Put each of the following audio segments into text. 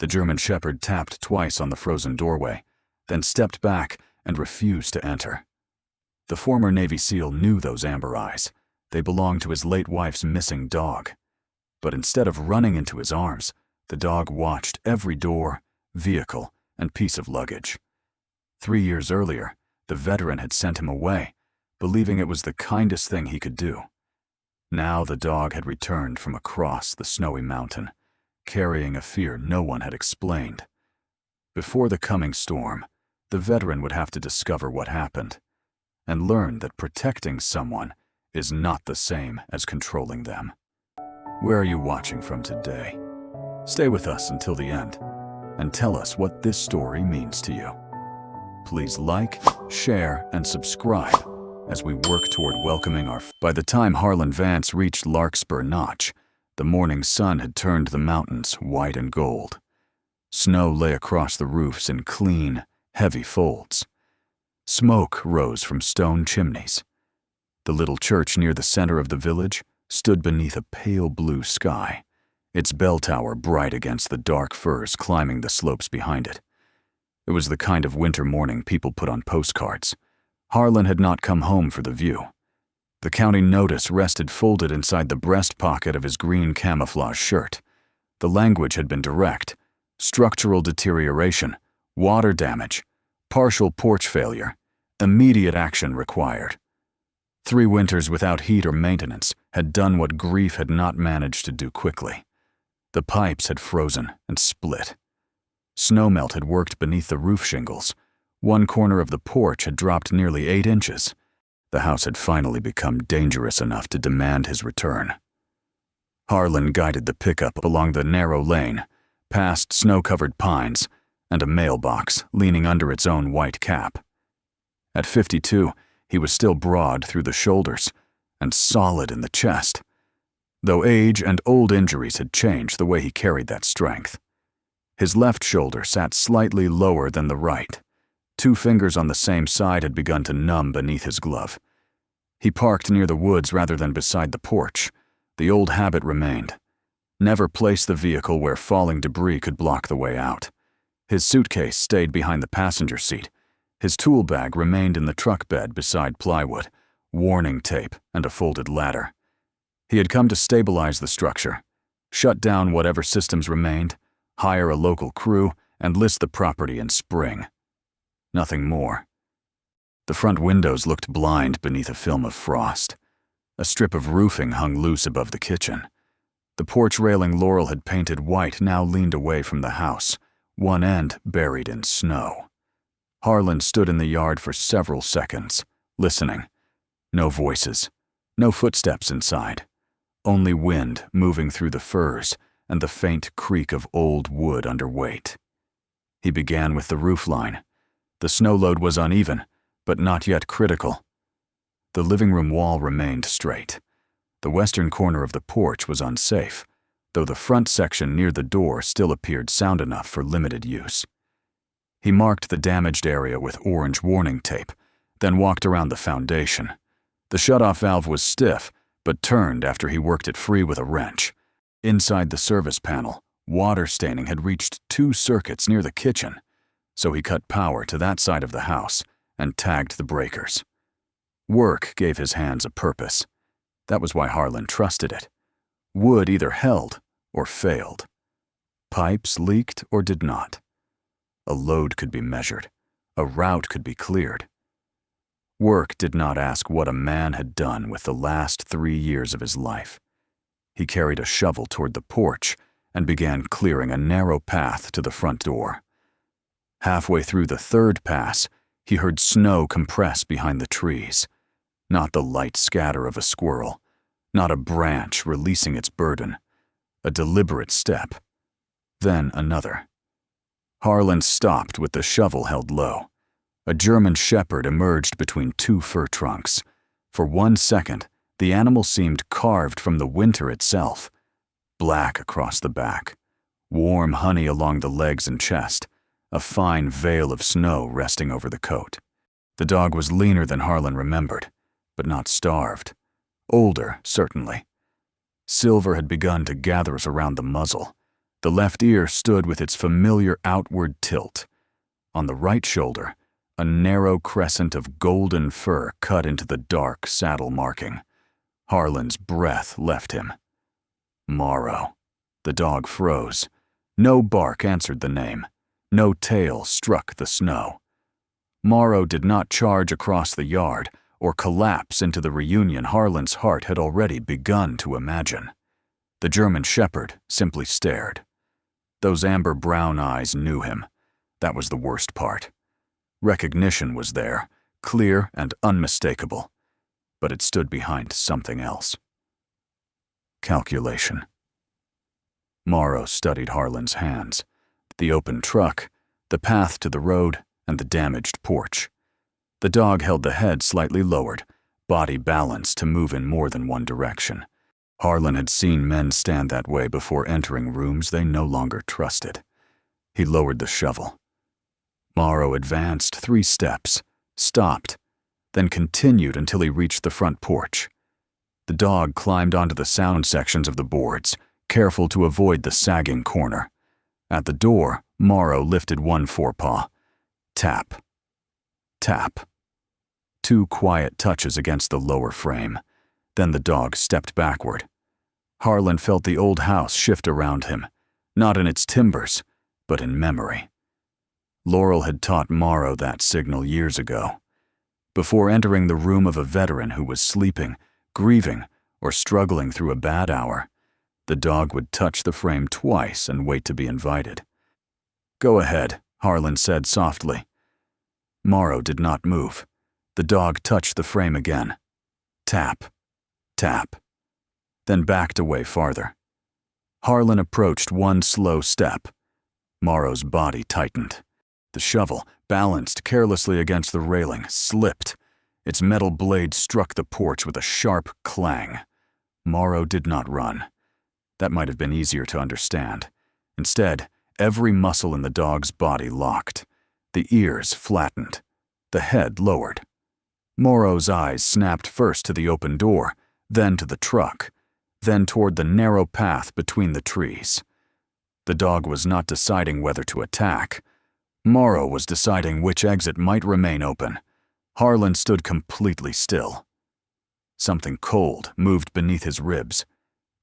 The German shepherd tapped twice on the frozen doorway, then stepped back and refused to enter. The former Navy SEAL knew those amber eyes. They belonged to his late wife's missing dog. But instead of running into his arms, the dog watched every door, vehicle, and piece of luggage. 3 years earlier, the veteran had sent him away, believing it was the kindest thing he could do. Now the dog had returned from across the snowy mountain, carrying a fear no one had explained. Before the coming storm, the veteran would have to discover what happened, and learn that protecting someone is not the same as controlling them. Where are you watching from today? Stay with us until the end, and tell us what this story means to you. Please like, share, and subscribe as we work toward welcoming our... By the time Harlan Vance reached Larkspur Notch, the morning sun had turned the mountains white and gold. Snow lay across the roofs in clean, heavy folds. Smoke rose from stone chimneys. The little church near the center of the village stood beneath a pale blue sky, its bell tower bright against the dark firs climbing the slopes behind it. It was the kind of winter morning people put on postcards. Harlan had not come home for the view. The county notice rested folded inside the breast pocket of his green camouflage shirt. The language had been direct: structural deterioration, water damage, partial porch failure, immediate action required. 3 winters without heat or maintenance had done what grief had not managed to do quickly. The pipes had frozen and split. Snowmelt had worked beneath the roof shingles. One corner of the porch had dropped nearly 8 inches. The house had finally become dangerous enough to demand his return. Harlan guided the pickup along the narrow lane, past snow-covered pines, and a mailbox leaning under its own white cap. At 52, he was still broad through the shoulders and solid in the chest, though age and old injuries had changed the way he carried that strength. His left shoulder sat slightly lower than the right. 2 fingers on the same side had begun to numb beneath his glove. He parked near the woods rather than beside the porch. The old habit remained. Never place the vehicle where falling debris could block the way out. His suitcase stayed behind the passenger seat. His tool bag remained in the truck bed beside plywood, warning tape, and a folded ladder. He had come to stabilize the structure, shut down whatever systems remained, hire a local crew, and list the property in spring. Nothing more. The front windows looked blind beneath a film of frost. A strip of roofing hung loose above the kitchen. The porch railing Laurel had painted white now leaned away from the house, one end buried in snow. Harlan stood in the yard for several seconds, listening. No voices, no footsteps inside. Only wind moving through the firs and the faint creak of old wood under weight. He began with the roofline. The snow load was uneven, but not yet critical. The living room wall remained straight. The western corner of the porch was unsafe, though the front section near the door still appeared sound enough for limited use. He marked the damaged area with orange warning tape, then walked around the foundation. The shutoff valve was stiff, but turned after he worked it free with a wrench. Inside the service panel, water staining had reached 2 circuits near the kitchen, so he cut power to that side of the house and tagged the breakers. Work gave his hands a purpose. That was why Harlan trusted it. Wood either held or failed. Pipes leaked or did not. A load could be measured. A route could be cleared. Work did not ask what a man had done with the last 3 years of his life. He carried a shovel toward the porch and began clearing a narrow path to the front door. Halfway through the 3rd pass, he heard snow compress behind the trees. Not the light scatter of a squirrel, not a branch releasing its burden. A deliberate step. Then another. Harlan stopped with the shovel held low. A German shepherd emerged between 2 fir trunks. For 1 second, the animal seemed carved from the winter itself. Black across the back, warm honey along the legs and chest, a fine veil of snow resting over the coat. The dog was leaner than Harlan remembered, but not starved. Older, certainly. Silver had begun to gather around the muzzle. The left ear stood with its familiar outward tilt. On the right shoulder, a narrow crescent of golden fur cut into the dark saddle marking. Harlan's breath left him. Morrow. The dog froze. No bark answered the name. No tail struck the snow. Morrow did not charge across the yard or collapse into the reunion Harlan's heart had already begun to imagine. The German shepherd simply stared. Those amber brown eyes knew him. That was the worst part. Recognition was there, clear and unmistakable, but it stood behind something else. Calculation. Morrow studied Harlan's hands, the open truck, the path to the road, and the damaged porch. The dog held the head slightly lowered, body balanced to move in more than one direction. Harlan had seen men stand that way before entering rooms they no longer trusted. He lowered the shovel. Morrow advanced 3 steps, stopped, then continued until he reached the front porch. The dog climbed onto the sound sections of the boards, careful to avoid the sagging corner. At the door, Morrow lifted one forepaw. Tap. Tap. 2 quiet touches against the lower frame. Then the dog stepped backward. Harlan felt the old house shift around him, not in its timbers, but in memory. Laurel had taught Morrow that signal years ago. Before entering the room of a veteran who was sleeping, grieving, or struggling through a bad hour, the dog would touch the frame twice and wait to be invited. "Go ahead," Harlan said softly. Morrow did not move. The dog touched the frame again. Tap. Tap. Then backed away farther. Harlan approached one slow step. Morrow's body tightened. The shovel, balanced carelessly against the railing, slipped. Its metal blade struck the porch with a sharp clang. Morrow did not run. That might have been easier to understand. Instead, every muscle in the dog's body locked. The ears flattened. The head lowered. Morrow's eyes snapped first to the open door, then to the truck, then toward the narrow path between the trees. The dog was not deciding whether to attack. Morrow was deciding which exit might remain open. Harlan stood completely still. Something cold moved beneath his ribs.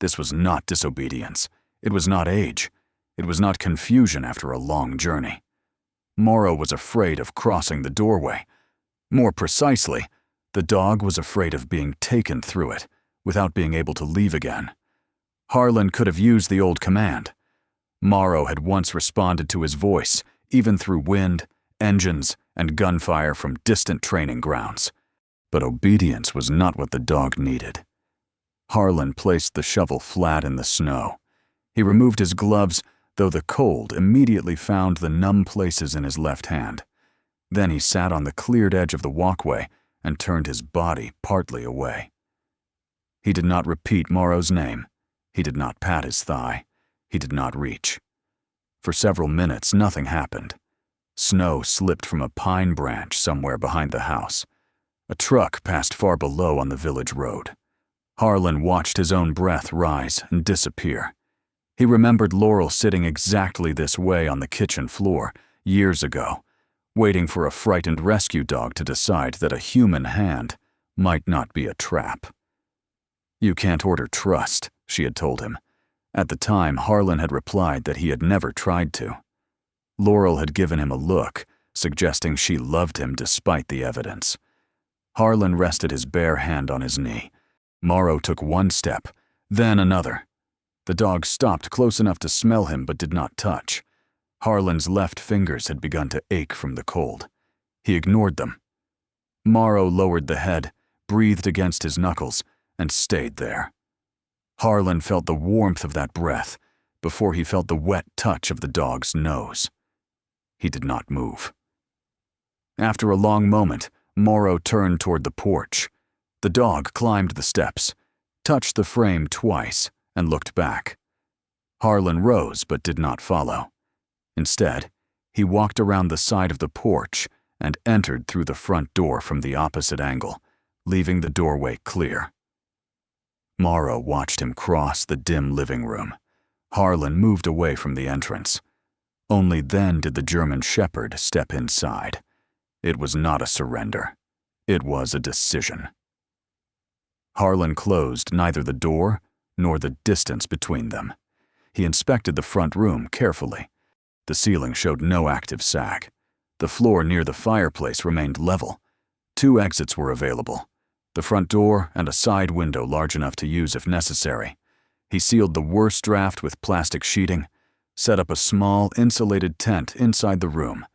This was not disobedience. It was not age. It was not confusion after a long journey. Morrow was afraid of crossing the doorway. More precisely, the dog was afraid of being taken through it, without being able to leave again. Harlan could have used the old command. Morrow had once responded to his voice, even through wind, engines, and gunfire from distant training grounds. But obedience was not what the dog needed. Harlan placed the shovel flat in the snow. He removed his gloves, though the cold immediately found the numb places in his left hand. Then he sat on the cleared edge of the walkway and turned his body partly away. He did not repeat Morrow's name. He did not pat his thigh. He did not reach. For several minutes, nothing happened. Snow slipped from a pine branch somewhere behind the house. A truck passed far below on the village road. Harlan watched his own breath rise and disappear. He remembered Laurel sitting exactly this way on the kitchen floor years ago, waiting for a frightened rescue dog to decide that a human hand might not be a trap. "You can't order trust," she had told him. At the time, Harlan had replied that he had never tried to. Laurel had given him a look, suggesting she loved him despite the evidence. Harlan rested his bare hand on his knee. Morrow took one step, then another. The dog stopped close enough to smell him but did not touch. Harlan's left fingers had begun to ache from the cold. He ignored them. Morrow lowered the head, breathed against his knuckles, and stayed there. Harlan felt the warmth of that breath before he felt the wet touch of the dog's nose. He did not move. After a long moment, Morrow turned toward the porch. The dog climbed the steps, touched the frame twice, and looked back. Harlan rose but did not follow. Instead, he walked around the side of the porch and entered through the front door from the opposite angle, leaving the doorway clear. Morrow watched him cross the dim living room. Harlan moved away from the entrance. Only then did the German Shepherd step inside. It was not a surrender. It was a decision. Harlan closed neither the door nor the distance between them. He inspected the front room carefully. The ceiling showed no active sag. The floor near the fireplace remained level. 2 exits were available, the front door and a side window large enough to use if necessary. He sealed the worst draft with plastic sheeting, set up a small insulated tent inside the room,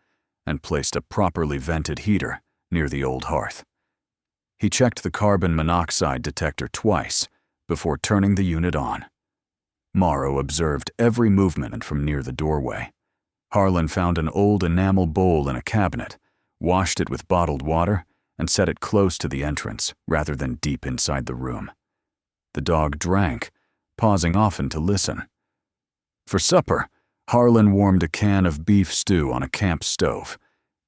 and placed a properly vented heater near the old hearth. He checked the carbon monoxide detector twice before turning the unit on. Morrow observed every movement from near the doorway. Harlan found an old enamel bowl in a cabinet, washed it with bottled water, and set it close to the entrance rather than deep inside the room. The dog drank, pausing often to listen. For supper, Harlan warmed a can of beef stew on a camp stove.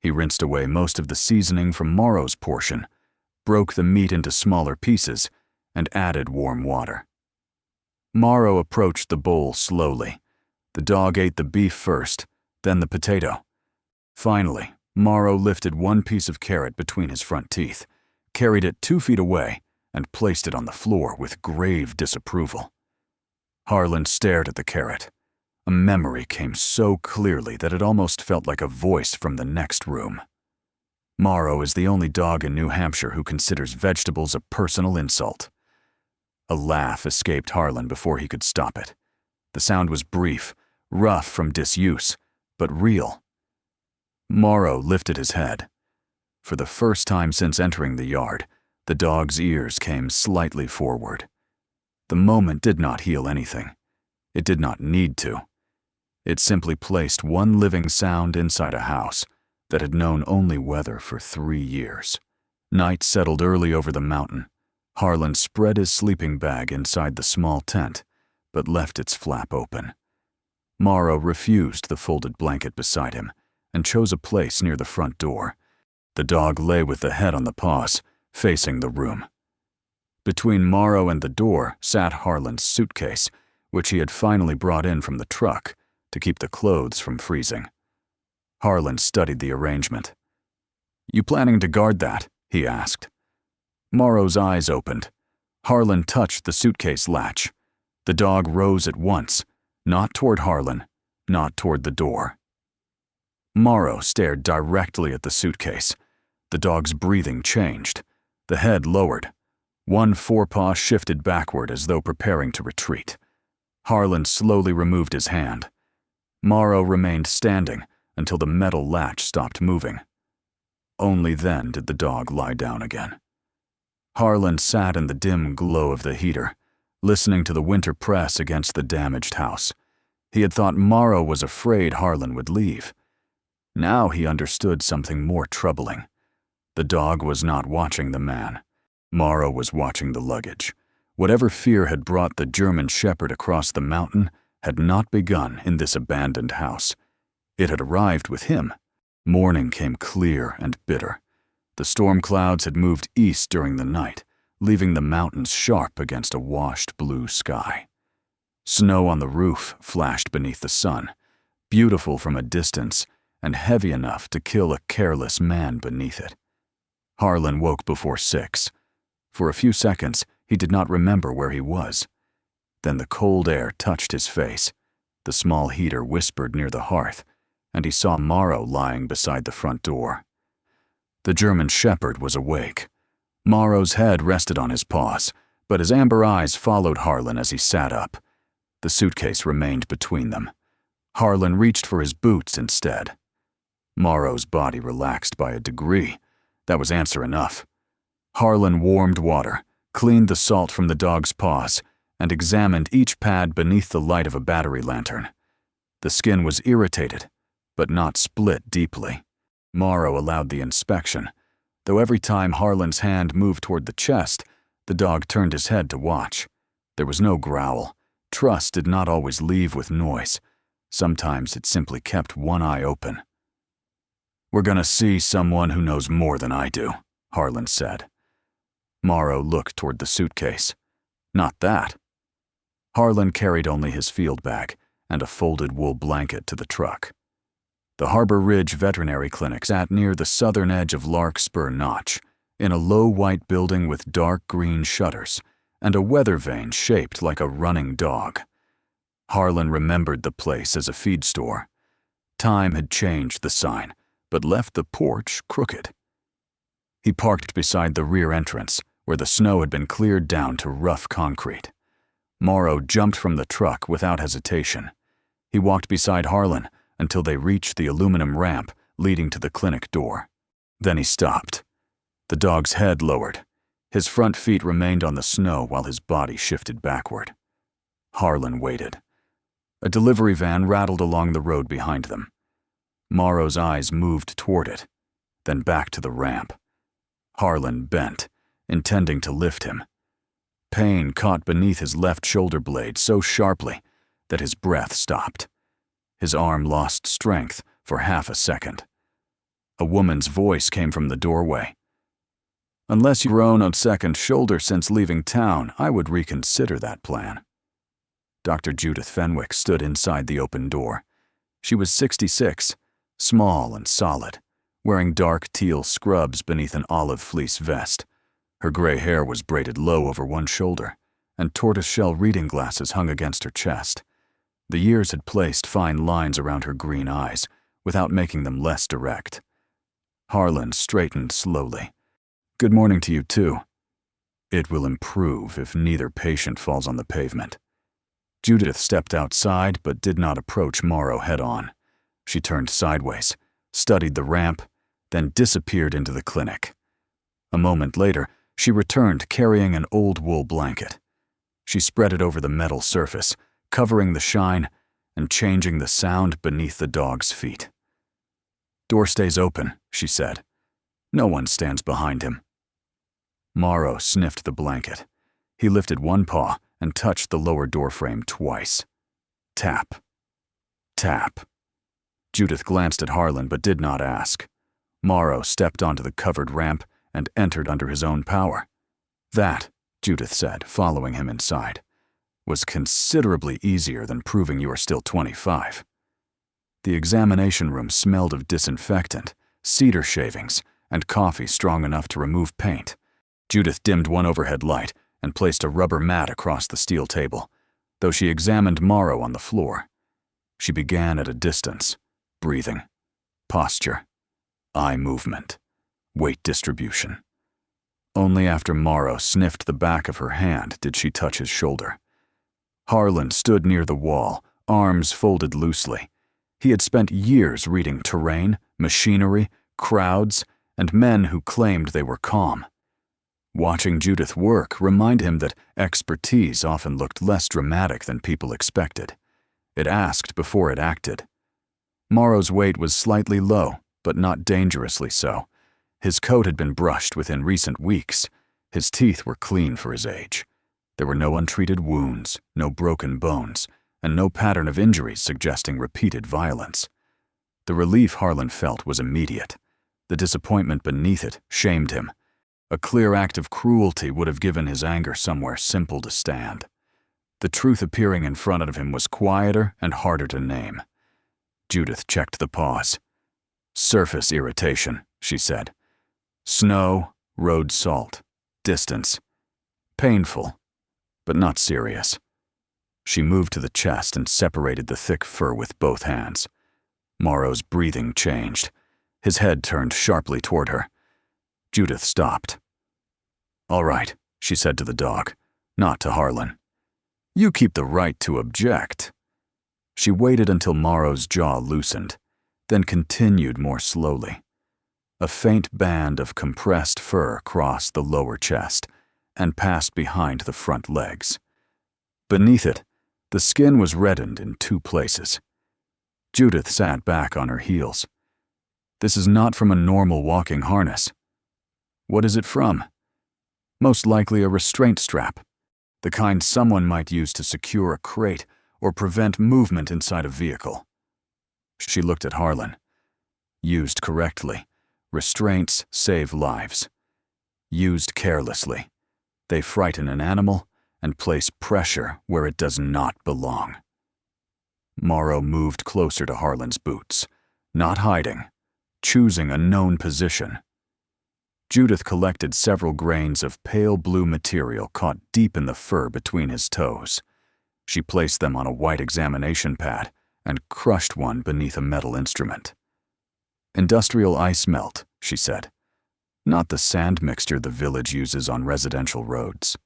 He rinsed away most of the seasoning from Morrow's portion, broke the meat into smaller pieces, and added warm water. Morrow approached the bowl slowly. The dog ate the beef first, then the potato. Finally, Morrow lifted one piece of carrot between his front teeth, carried it 2 feet away, and placed it on the floor with grave disapproval. Harlan stared at the carrot. A memory came so clearly that it almost felt like a voice from the next room. Morrow is the only dog in New Hampshire who considers vegetables a personal insult. A laugh escaped Harlan before he could stop it. The sound was brief, rough from disuse, but real. Morrow lifted his head. For the first time since entering the yard, the dog's ears came slightly forward. The moment did not heal anything. It did not need to. It simply placed one living sound inside a house that had known only weather for 3 years. Night settled early over the mountain. Harlan spread his sleeping bag inside the small tent, but left its flap open. Morrow refused the folded blanket beside him and chose a place near the front door. The dog lay with the head on the paws, facing the room. Between Morrow and the door sat Harlan's suitcase, which he had finally brought in from the truck to keep the clothes from freezing. Harlan studied the arrangement. "You planning to guard that?" he asked. Morrow's eyes opened. Harlan touched the suitcase latch. The dog rose at once, not toward Harlan, not toward the door. Morrow stared directly at the suitcase. The dog's breathing changed. The head lowered. One forepaw shifted backward as though preparing to retreat. Harlan slowly removed his hand. Morrow remained standing until the metal latch stopped moving. Only then did the dog lie down again. Harlan sat in the dim glow of the heater, listening to the winter press against the damaged house. He had thought Morrow was afraid Harlan would leave. Now he understood something more troubling. The dog was not watching the man. Morrow was watching the luggage. Whatever fear had brought the German Shepherd across the mountain had not begun in this abandoned house. It had arrived with him. Morning came clear and bitter. The storm clouds had moved east during the night, leaving the mountains sharp against a washed blue sky. Snow on the roof flashed beneath the sun, beautiful from a distance and heavy enough to kill a careless man beneath it. Harlan woke before 6. For a few seconds, he did not remember where he was. Then the cold air touched his face. The small heater whispered near the hearth, and he saw Morrow lying beside the front door. The German Shepherd was awake. Morrow's head rested on his paws, but his amber eyes followed Harlan as he sat up. The suitcase remained between them. Harlan reached for his boots instead. Morrow's body relaxed by a degree. That was answer enough. Harlan warmed water, cleaned the salt from the dog's paws, and examined each pad beneath the light of a battery lantern. The skin was irritated, but not split deeply. Morrow allowed the inspection, though every time Harlan's hand moved toward the chest, the dog turned his head to watch. There was no growl. Trust did not always leave with noise. Sometimes it simply kept one eye open. "We're gonna see someone who knows more than I do," Harlan said. Morrow looked toward the suitcase. "Not that." Harlan carried only his field bag and a folded wool blanket to the truck. The Harbor Ridge Veterinary Clinic sat near the southern edge of Larkspur Notch, in a low white building with dark green shutters and a weather vane shaped like a running dog. Harlan remembered the place as a feed store. Time had changed the sign, but left the porch crooked. He parked beside the rear entrance, where the snow had been cleared down to rough concrete. Morrow jumped from the truck without hesitation. He walked beside Harlan until they reached the aluminum ramp leading to the clinic door. Then he stopped. The dog's head lowered. His front feet remained on the snow while his body shifted backward. Harlan waited. A delivery van rattled along the road behind them. Morrow's eyes moved toward it, then back to the ramp. Harlan bent, intending to lift him. Pain caught beneath his left shoulder blade so sharply that his breath stopped. His arm lost strength for half a second. A woman's voice came from the doorway. "Unless you've grown a second shoulder since leaving town, I would reconsider that plan." Dr. Judith Fenwick stood inside the open door. She was 66, small and solid, wearing dark teal scrubs beneath an olive fleece vest. Her gray hair was braided low over one shoulder, and tortoiseshell reading glasses hung against her chest. The years had placed fine lines around her green eyes, without making them less direct. Harlan straightened slowly. "Good morning to you, too." "It will improve if neither patient falls on the pavement." Judith stepped outside but did not approach Morrow head-on. She turned sideways, studied the ramp, then disappeared into the clinic. A moment later, she returned carrying an old wool blanket. She spread it over the metal surface, covering the shine and changing the sound beneath the dog's feet. "Door stays open," she said. "No one stands behind him." Morrow sniffed the blanket. He lifted one paw and touched the lower doorframe twice. Tap. Tap. Judith glanced at Harlan but did not ask. Morrow stepped onto the covered ramp and entered under his own power. "That," Judith said, following him inside, "was considerably easier than proving you are still 25. The examination room smelled of disinfectant, cedar shavings, and coffee strong enough to remove paint. Judith dimmed one overhead light and placed a rubber mat across the steel table, though she examined Morrow on the floor. She began at a distance, breathing, posture, eye movement, weight distribution. Only after Morrow sniffed the back of her hand did she touch his shoulder. Harlan stood near the wall, arms folded loosely. He had spent years reading terrain, machinery, crowds, and men who claimed they were calm. Watching Judith work reminded him that expertise often looked less dramatic than people expected. It asked before it acted. Morrow's weight was slightly low, but not dangerously so. His coat had been brushed within recent weeks. His teeth were clean for his age. There were no untreated wounds, no broken bones, and no pattern of injuries suggesting repeated violence. The relief Harlan felt was immediate. The disappointment beneath it shamed him. A clear act of cruelty would have given his anger somewhere simple to stand. The truth appearing in front of him was quieter and harder to name. Judith checked the pause. "Surface irritation," she said. "Snow, road salt, distance. Painful, but not serious." She moved to the chest and separated the thick fur with both hands. Morrow's breathing changed. His head turned sharply toward her. Judith stopped. "All right," she said to the dog, not to Harlan. "You keep the right to object." She waited until Morrow's jaw loosened, then continued more slowly. A faint band of compressed fur crossed the lower chest and passed behind the front legs. Beneath it, the skin was reddened in 2 places. Judith sat back on her heels. "This is not from a normal walking harness." "What is it from?" "Most likely a restraint strap, the kind someone might use to secure a crate or prevent movement inside a vehicle." She looked at Harlan. Used correctly, restraints save lives. Used carelessly, they frighten an animal and place pressure where it does not belong. Morrow moved closer to Harlan's boots, not hiding, choosing a known position. Judith collected several grains of pale blue material caught deep in the fur between his toes. She placed them on a white examination pad and crushed one beneath a metal instrument. "Industrial ice melt," she said. "Not the sand mixture the village uses on residential roads.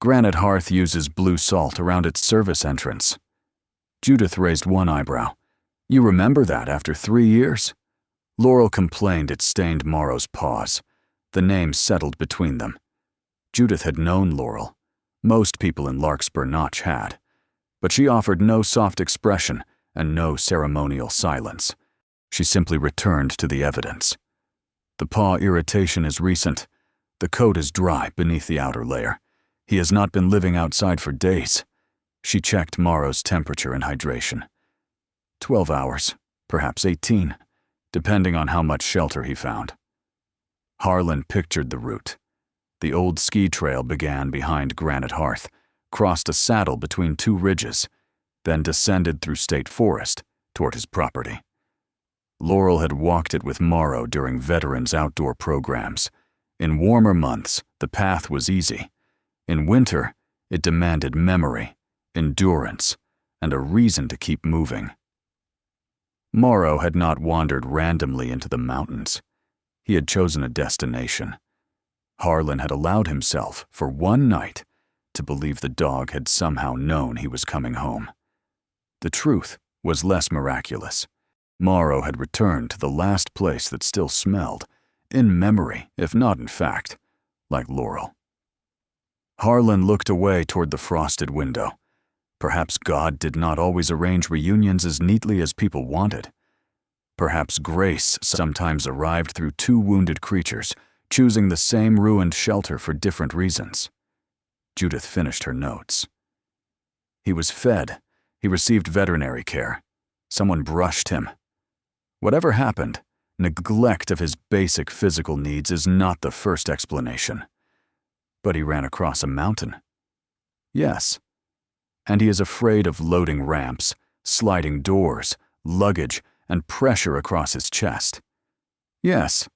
Granite Hearth uses blue salt around its service entrance." Judith raised one eyebrow. "You remember that after 3 years?" Laurel complained it stained Morrow's paws. The name settled between them. Judith had known Laurel. Most people in Larkspur Notch had. But she offered no soft expression and no ceremonial silence. She simply returned to the evidence. "The paw irritation is recent. The coat is dry beneath the outer layer. He has not been living outside for days." She checked Morrow's temperature and hydration. 12 hours, perhaps 18, depending on how much shelter he found. Harlan pictured the route. The old ski trail began behind Granite Hearth, crossed a saddle between 2 ridges, then descended through state forest toward his property. Laurel had walked it with Morrow during veterans' outdoor programs. In warmer months, the path was easy. In winter, it demanded memory, endurance, and a reason to keep moving. Morrow had not wandered randomly into the mountains. He had chosen a destination. Harlan had allowed himself, for one night, to believe the dog had somehow known he was coming home. The truth was less miraculous. Morrow had returned to the last place that still smelled, in memory, if not in fact, like Laurel. Harlan looked away toward the frosted window. Perhaps God did not always arrange reunions as neatly as people wanted. Perhaps grace sometimes arrived through 2 wounded creatures, choosing the same ruined shelter for different reasons. Judith finished her notes. He was fed. He received veterinary care. Someone brushed him. Whatever happened, neglect of his basic physical needs is not the first explanation. But he ran across a mountain. Yes. And he is afraid of loading ramps, sliding doors, luggage, and pressure across his chest. Yes.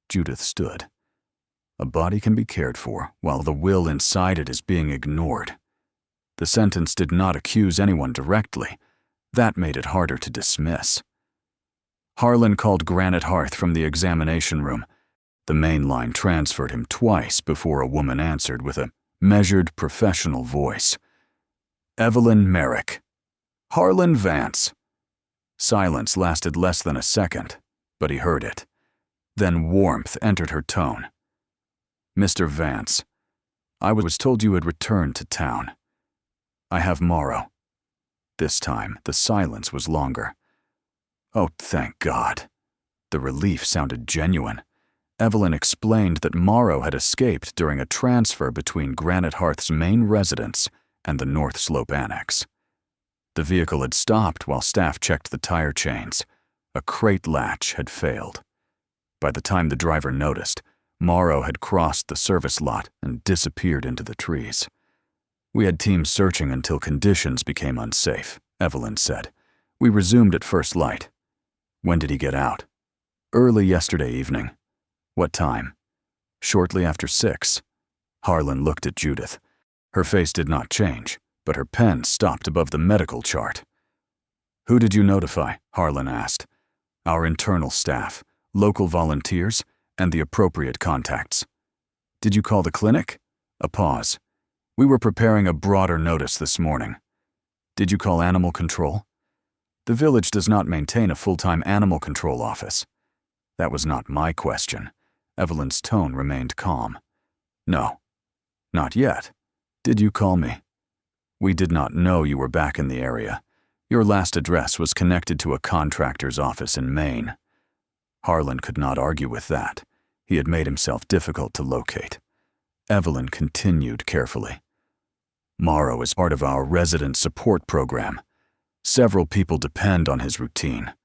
Judith stood. A body can be cared for while the will inside it is being ignored. The sentence did not accuse anyone directly. That made it harder to dismiss. Harlan called Granite Hearth from the examination room. The main line transferred him twice before a woman answered with a measured, professional voice. "Evelyn Merrick." "Harlan Vance." Silence lasted less than a second, but he heard it. Then warmth entered her tone. "Mr. Vance, I was told you had returned to town. I have Morrow." This time, the silence was longer. "Oh, thank God." The relief sounded genuine. Evelyn explained that Morrow had escaped during a transfer between Granite Hearth's main residence and the North Slope Annex. The vehicle had stopped while staff checked the tire chains. A crate latch had failed. By the time the driver noticed, Morrow had crossed the service lot and disappeared into the trees. "We had teams searching until conditions became unsafe," Evelyn said. "We resumed at first light." "When did he get out?" "Early yesterday evening." "What time?" "Shortly after 6. Harlan looked at Judith. Her face did not change, but her pen stopped above the medical chart. "Who did you notify?" Harlan asked. "Our internal staff, local volunteers, and the appropriate contacts." "Did you call the clinic?" A pause. "We were preparing a broader notice this morning." "Did you call animal control?" "The village does not maintain a full-time animal control office." "That was not my question." Evelyn's tone remained calm. "No. Not yet. Did you call me?" "We did not know you were back in the area. Your last address was connected to a contractor's office in Maine." Harlan could not argue with that. He had made himself difficult to locate. Evelyn continued carefully. "Morrow is part of our resident support program. Several people depend on his routine.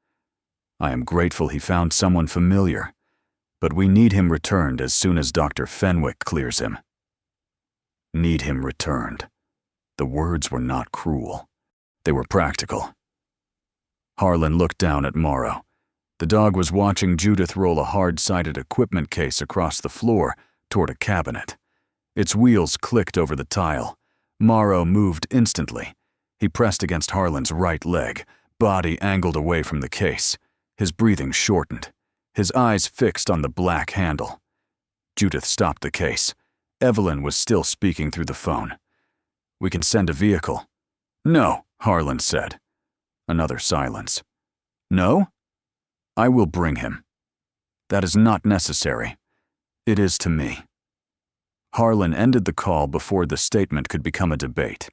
I am grateful he found someone familiar, but we need him returned as soon as Dr. Fenwick clears him." Need him returned. The words were not cruel. They were practical. Harlan looked down at Morrow. The dog was watching Judith roll a hard-sided equipment case across the floor toward a cabinet. Its wheels clicked over the tile. Morrow moved instantly. He pressed against Harlan's right leg, body angled away from the case. His breathing shortened. His eyes fixed on the black handle. Judith stopped the case. Evelyn was still speaking through the phone. "We can send a vehicle." "No," Harlan said. Another silence. "No? I will bring him." "That is not necessary." "It is to me." Harlan ended the call before the statement could become a debate.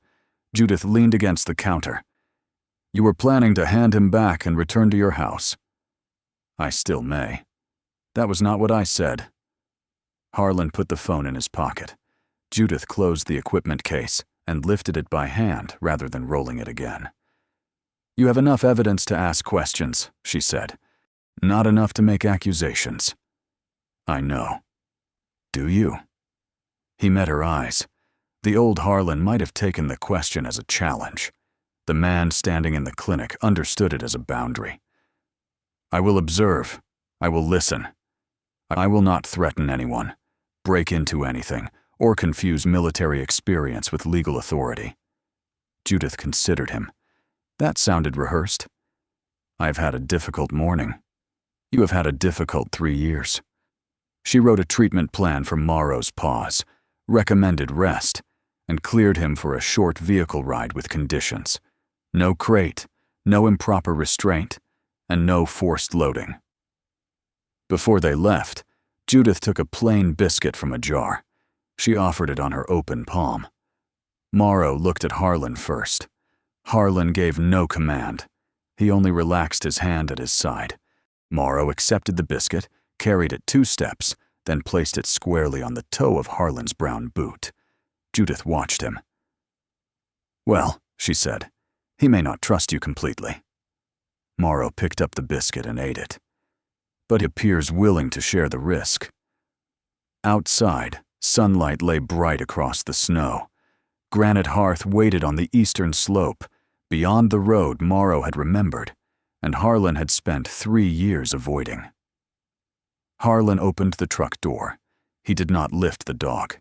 Judith leaned against the counter. "You were planning to hand him back and return to your house." "I still may." "That was not what I said." Harlan put the phone in his pocket. Judith closed the equipment case and lifted it by hand rather than rolling it again. "You have enough evidence to ask questions," she said. "Not enough to make accusations." "I know." "Do you?" He met her eyes. The old Harlan might have taken the question as a challenge. The man standing in the clinic understood it as a boundary. "I will observe. I will listen. I will not threaten anyone, break into anything, or confuse military experience with legal authority." Judith considered him. That sounded rehearsed. "I've had a difficult morning." "You have had a difficult 3 years." She wrote a treatment plan for Morrow's paws, recommended rest, and cleared him for a short vehicle ride with conditions. No crate, no improper restraint, and no forced loading. Before they left, Judith took a plain biscuit from a jar. She offered it on her open palm. Morrow looked at Harlan first. Harlan gave no command. He only relaxed his hand at his side. Morrow accepted the biscuit, carried it 2 steps, then placed it squarely on the toe of Harlan's brown boot. Judith watched him. "Well," she said, "he may not trust you completely." Morrow picked up the biscuit and ate it. "But he appears willing to share the risk." Outside, sunlight lay bright across the snow. Granite Hearth waited on the eastern slope, beyond the road Morrow had remembered, and Harlan had spent 3 years avoiding. Harlan opened the truck door. He did not lift the dog.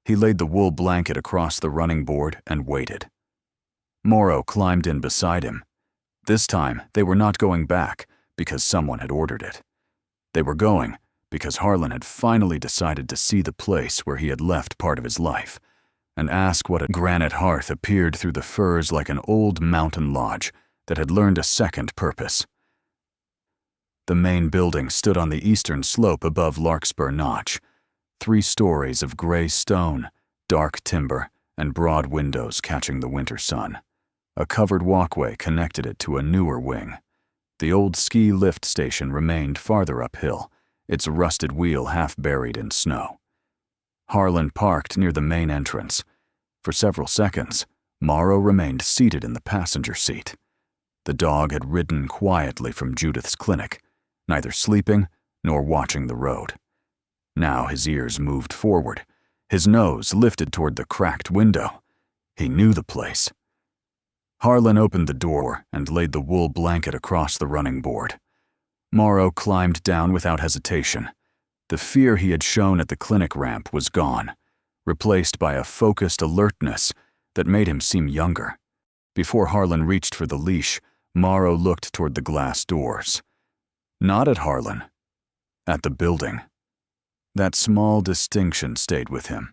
He laid the wool blanket across the running board and waited. Morrow climbed in beside him. This time, they were not going back because someone had ordered it. They were going because Harlan had finally decided to see the place where he had left part of his life and ask what at Granite Hearth appeared through the firs like an old mountain lodge that had learned a second purpose. The main building stood on the eastern slope above Larkspur Notch. 3 stories of gray stone, dark timber, and broad windows catching the winter sun. A covered walkway connected it to a newer wing. The old ski lift station remained farther uphill, its rusted wheel half buried in snow. Harlan parked near the main entrance. For several seconds, Morrow remained seated in the passenger seat. The dog had ridden quietly from Judith's clinic, neither sleeping nor watching the road. Now his ears moved forward, his nose lifted toward the cracked window. He knew the place. Harlan opened the door and laid the wool blanket across the running board. Morrow climbed down without hesitation. The fear he had shown at the clinic ramp was gone, replaced by a focused alertness that made him seem younger. Before Harlan reached for the leash, Morrow looked toward the glass doors. Not at Harlan, at the building. That small distinction stayed with him.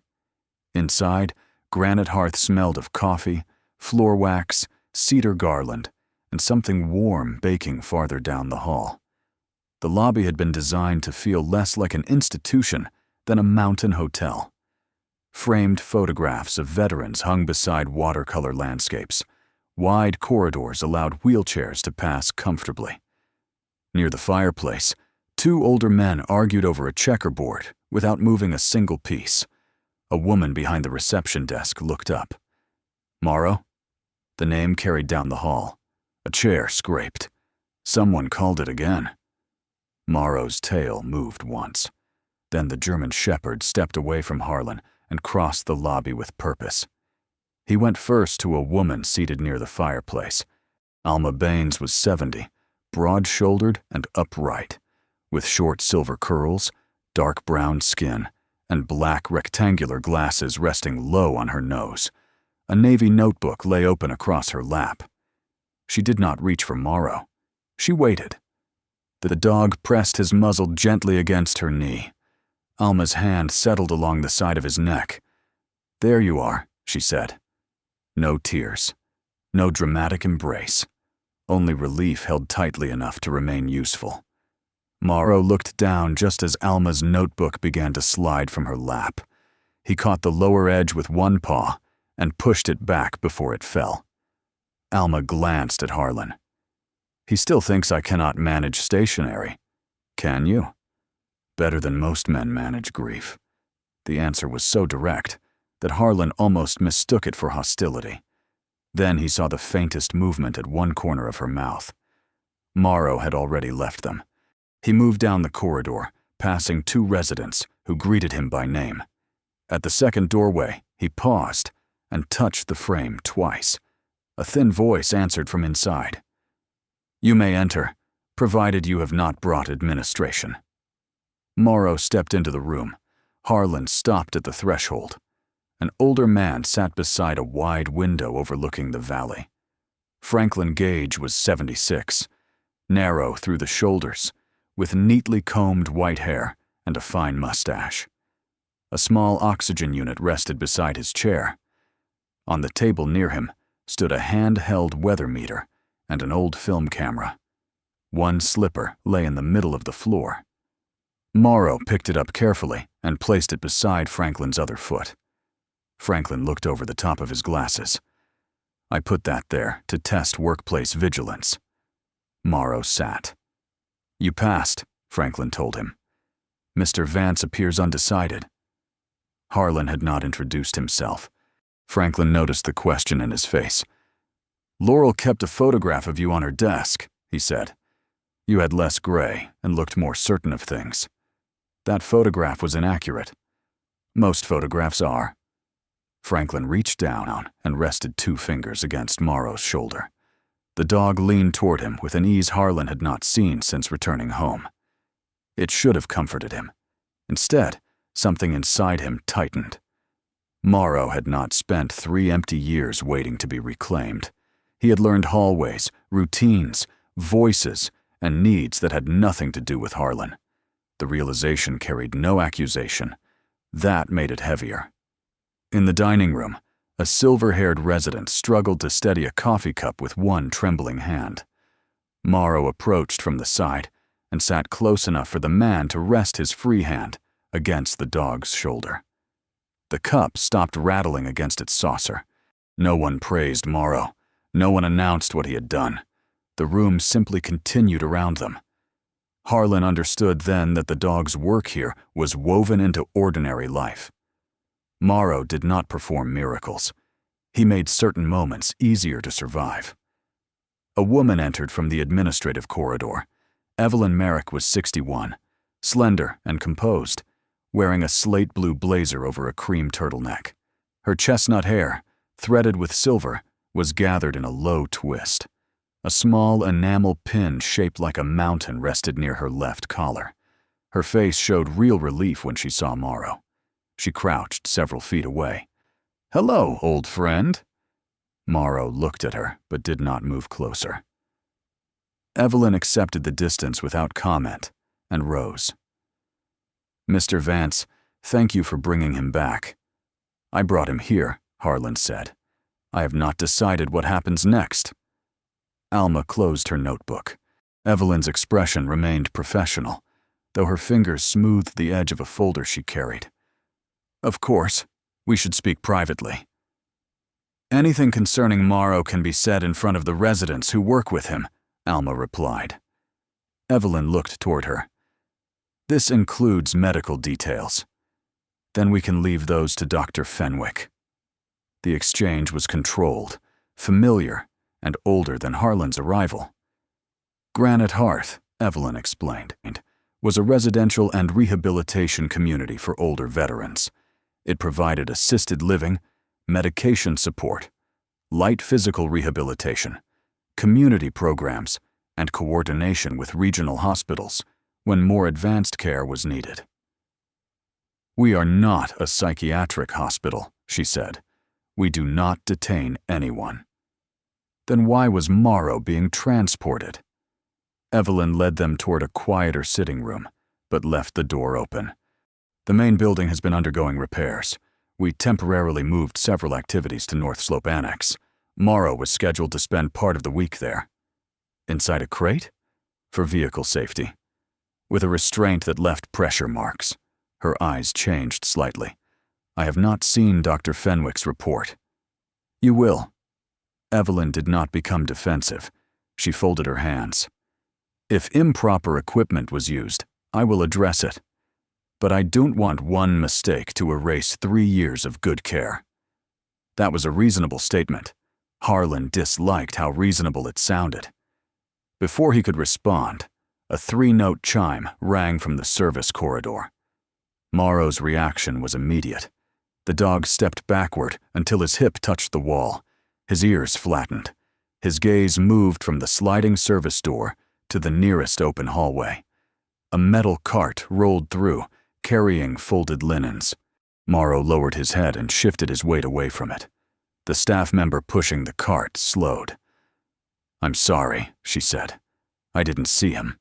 Inside, Granite Hearth smelled of coffee, floor wax, cedar garland, and something warm baking farther down the hall. The lobby had been designed to feel less like an institution than a mountain hotel. Framed photographs of veterans hung beside watercolor landscapes. Wide corridors allowed wheelchairs to pass comfortably. Near the fireplace, 2 older men argued over a checkerboard without moving a single piece. A woman behind the reception desk looked up. "Morrow?" The name carried down the hall. A chair scraped. Someone called it again. Morrow's tail moved once. Then the German shepherd stepped away from Harlan and crossed the lobby with purpose. He went first to a woman seated near the fireplace. Alma Baines was 70, broad-shouldered and upright, with short silver curls, dark brown skin, and black rectangular glasses resting low on her nose. A navy notebook lay open across her lap. She did not reach for Morrow. She waited. The dog pressed his muzzle gently against her knee. Alma's hand settled along the side of his neck. "There you are," she said. No tears. No dramatic embrace. Only relief held tightly enough to remain useful. Morrow looked down just as Alma's notebook began to slide from her lap. He caught the lower edge with one paw and pushed it back before it fell. Alma glanced at Harlan. "He still thinks I cannot manage stationery. Can you?" "Better than most men manage grief." The answer was so direct that Harlan almost mistook it for hostility. Then he saw the faintest movement at one corner of her mouth. Morrow had already left them. He moved down the corridor, passing 2 residents who greeted him by name. At the second doorway, he paused and touched the frame twice. A thin voice answered from inside. "You may enter, provided you have not brought administration." Morrow stepped into the room. Harlan stopped at the threshold. An older man sat beside a wide window overlooking the valley. Franklin Gage was 76, narrow through the shoulders, with neatly combed white hair and a fine mustache. A small oxygen unit rested beside his chair. On the table near him stood a hand-held weather meter and an old film camera. One slipper lay in the middle of the floor. Morrow picked it up carefully and placed it beside Franklin's other foot. Franklin looked over the top of his glasses. "I put that there to test workplace vigilance." Morrow sat. "You passed," Franklin told him. "Mr. Vance appears undecided." Harlan had not introduced himself. Franklin noticed the question in his face. "Laurel kept a photograph of you on her desk," he said. "You had less gray and looked more certain of things. That photograph was inaccurate. Most photographs are." Franklin reached down and rested 2 fingers against Morrow's shoulder. The dog leaned toward him with an ease Harlan had not seen since returning home. It should have comforted him. Instead, something inside him tightened. Morrow had not spent 3 empty years waiting to be reclaimed. He had learned hallways, routines, voices, and needs that had nothing to do with Harlan. The realization carried no accusation. That made it heavier. In the dining room, a silver-haired resident struggled to steady a coffee cup with one trembling hand. Morrow approached from the side and sat close enough for the man to rest his free hand against the dog's shoulder. The cup stopped rattling against its saucer. No one praised Morrow. No one announced what he had done. The room simply continued around them. Harlan understood then that the dog's work here was woven into ordinary life. Morrow did not perform miracles. He made certain moments easier to survive. A woman entered from the administrative corridor. Evelyn Merrick was 61, slender and composed, wearing a slate blue blazer over a cream turtleneck. Her chestnut hair, threaded with silver, was gathered in a low twist. A small enamel pin shaped like a mountain rested near her left collar. Her face showed real relief when she saw Morrow. She crouched several feet away. "Hello, old friend." Morrow looked at her, but did not move closer. Evelyn accepted the distance without comment and rose. "Mr. Vance, thank you for bringing him back." "I brought him here," Harlan said. "I have not decided what happens next." Alma closed her notebook. Evelyn's expression remained professional, though her fingers smoothed the edge of a folder she carried. "Of course, we should speak privately." "Anything concerning Morrow can be said in front of the residents who work with him," Alma replied. Evelyn looked toward her. "This includes medical details. Then we can leave those to Dr. Fenwick." The exchange was controlled, familiar, and older than Harlan's arrival. Granite Hearth, Evelyn explained, was a residential and rehabilitation community for older veterans. It provided assisted living, medication support, light physical rehabilitation, community programs, and coordination with regional hospitals when more advanced care was needed. "We are not a psychiatric hospital," she said. "We do not detain anyone." Then why was Morrow being transported? Evelyn led them toward a quieter sitting room, but left the door open. "The main building has been undergoing repairs. We temporarily moved several activities to North Slope Annex. Morrow was scheduled to spend part of the week there." "Inside a crate?" "For vehicle safety." With a restraint that left pressure marks. Her eyes changed slightly. "I have not seen Dr. Fenwick's report." "You will." Evelyn did not become defensive. She folded her hands. "If improper equipment was used, I will address it. But I don't want one mistake to erase 3 years of good care." That was a reasonable statement. Harlan disliked how reasonable it sounded. Before he could respond, a 3-note chime rang from the service corridor. Morrow's reaction was immediate. The dog stepped backward until his hip touched the wall. His ears flattened. His gaze moved from the sliding service door to the nearest open hallway. A metal cart rolled through, carrying folded linens. Morrow lowered his head and shifted his weight away from it. The staff member pushing the cart slowed. "I'm sorry," she said. "I didn't see him."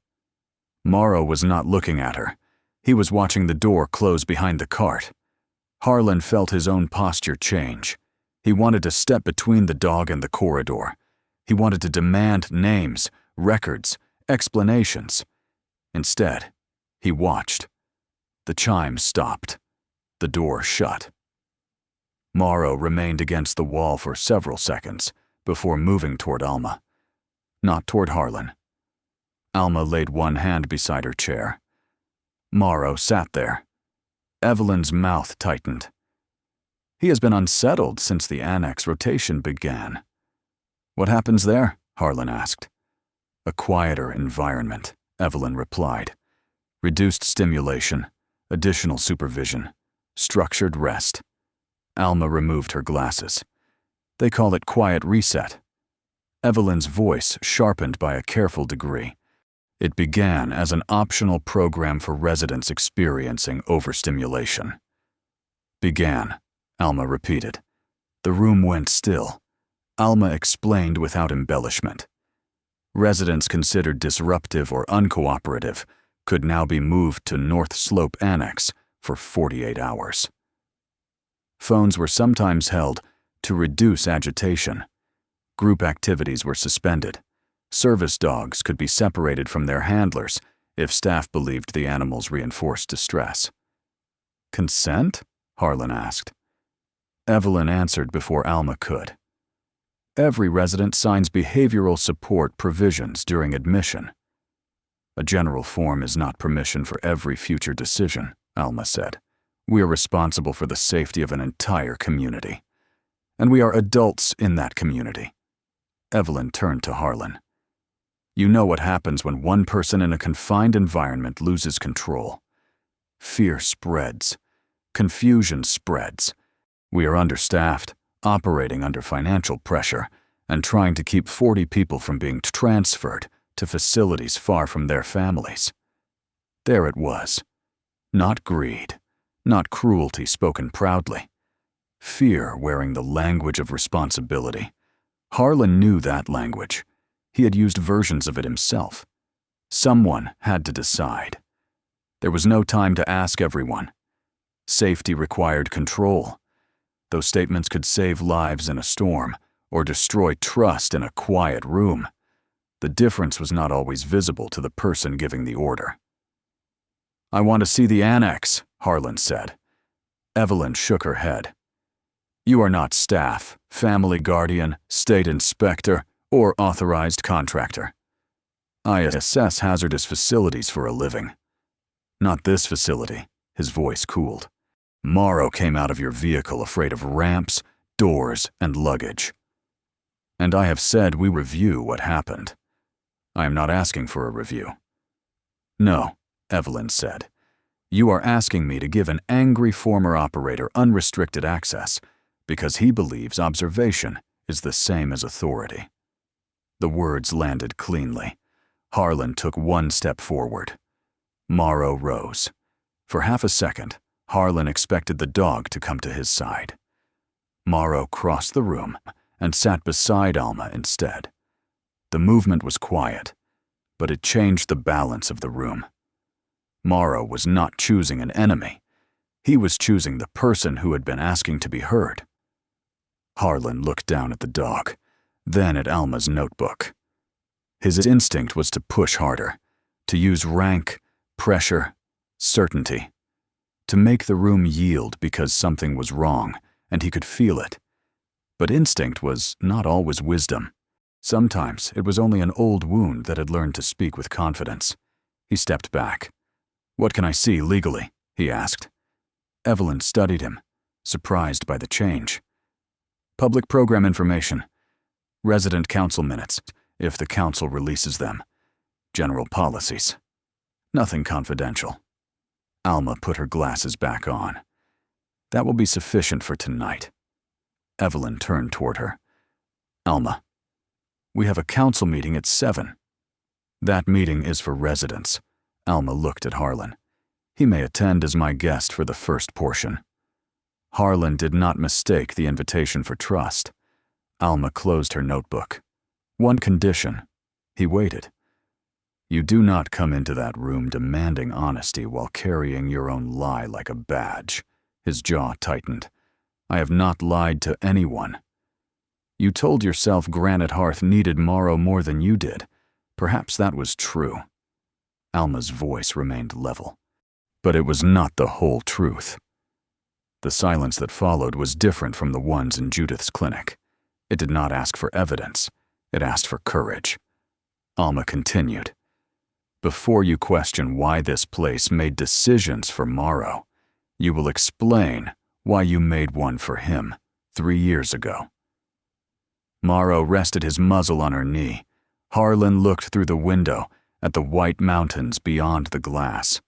Morrow was not looking at her. He was watching the door close behind the cart. Harlan felt his own posture change. He wanted to step between the dog and the corridor. He wanted to demand names, records, explanations. Instead, he watched. The chime stopped. The door shut. Morrow remained against the wall for several seconds before moving toward Alma. Not toward Harlan. Alma laid one hand beside her chair. Morrow sat there. Evelyn's mouth tightened. "He has been unsettled since the annex rotation began." "What happens there?" Harlan asked. "A quieter environment," Evelyn replied. "Reduced stimulation, additional supervision, structured rest." Alma removed her glasses. "They call it quiet reset." Evelyn's voice sharpened by a careful degree. "It began as an optional program for residents experiencing overstimulation." "Began," Alma repeated. The room went still. Alma explained without embellishment. Residents considered disruptive or uncooperative could now be moved to North Slope Annex for 48 hours. Phones were sometimes held to reduce agitation. Group activities were suspended. Service dogs could be separated from their handlers if staff believed the animals reinforced distress. "Consent?" Harlan asked. Evelyn answered before Alma could. "Every resident signs behavioral support provisions during admission." "A general form is not permission for every future decision," Alma said. "We are responsible for the safety of an entire community. And we are adults in that community." Evelyn turned to Harlan. "You know what happens when one person in a confined environment loses control. Fear spreads. Confusion spreads. We are understaffed, operating under financial pressure, and trying to keep 40 people from being transferred to facilities far from their families." There it was. Not greed. Not cruelty spoken proudly. Fear wearing the language of responsibility. Harlan knew that language. He had used versions of it himself. Someone had to decide. There was no time to ask everyone. Safety required control. Those statements could save lives in a storm or destroy trust in a quiet room. The difference was not always visible to the person giving the order. "I want to see the annex," Harlan said. Evelyn shook her head. "You are not staff, family guardian, state inspector, or authorized contractor. I assess hazardous facilities for a living." "Not this facility," his voice cooled. "Morrow came out of your vehicle afraid of ramps, doors, and luggage. And I have said we review what happened. I am not asking for a review." "No," Evelyn said. You are asking me to give an angry former operator unrestricted access because he believes observation is the same as authority." The words landed cleanly. Harlan took one step forward. Morrow rose. For half a second, Harlan expected the dog to come to his side. Morrow crossed the room and sat beside Alma instead. The movement was quiet, but it changed the balance of the room. Morrow was not choosing an enemy. He was choosing the person who had been asking to be heard. Harlan looked down at the dog, then at Alma's notebook. His instinct was to push harder, to use rank, pressure, certainty, to make the room yield because something was wrong, and he could feel it. But instinct was not always wisdom. Sometimes it was only an old wound that had learned to speak with confidence. He stepped back. "What can I see legally?" he asked. Evelyn studied him, surprised by the change. "Public program information. Resident council minutes, if the council releases them. General policies. Nothing confidential." Alma put her glasses back on. "That will be sufficient for tonight." Evelyn turned toward her. "Alma, we have a council meeting at 7. "That meeting is for residents." Alma looked at Harlan. "He may attend as my guest for the first portion." Harlan did not mistake the invitation for trust. Alma closed her notebook. "One condition." He waited. "You do not come into that room demanding honesty while carrying your own lie like a badge." His jaw tightened. "I have not lied to anyone." "You told yourself Granite Hearth needed Morrow more than you did. Perhaps that was true." Alma's voice remained level. But it was not the whole truth. The silence that followed was different from the ones in Judith's clinic. It did not ask for evidence. It asked for courage. Alma continued. "Before you question why this place made decisions for Morrow, you will explain why you made one for him 3 years ago." Morrow rested his muzzle on her knee. Harlan looked through the window at the white mountains beyond the glass.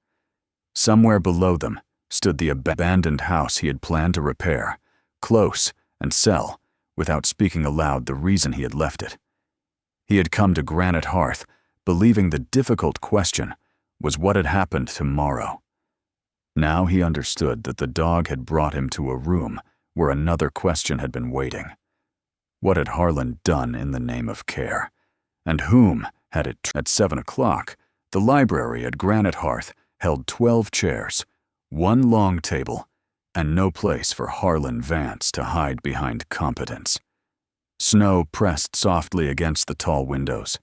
Somewhere below them stood the abandoned house he had planned to repair, close and sell, without speaking aloud the reason he had left it. He had come to Granite Hearth, believing the difficult question was what had happened to Morrow. Now he understood that the dog had brought him to a room where another question had been waiting. What had Harlan done in the name of care? And whom had it? At 7 o'clock, the library at Granite Hearth held 12 chairs, one long table, and no place for Harlan Vance to hide behind competence. Snow pressed softly against the tall windows.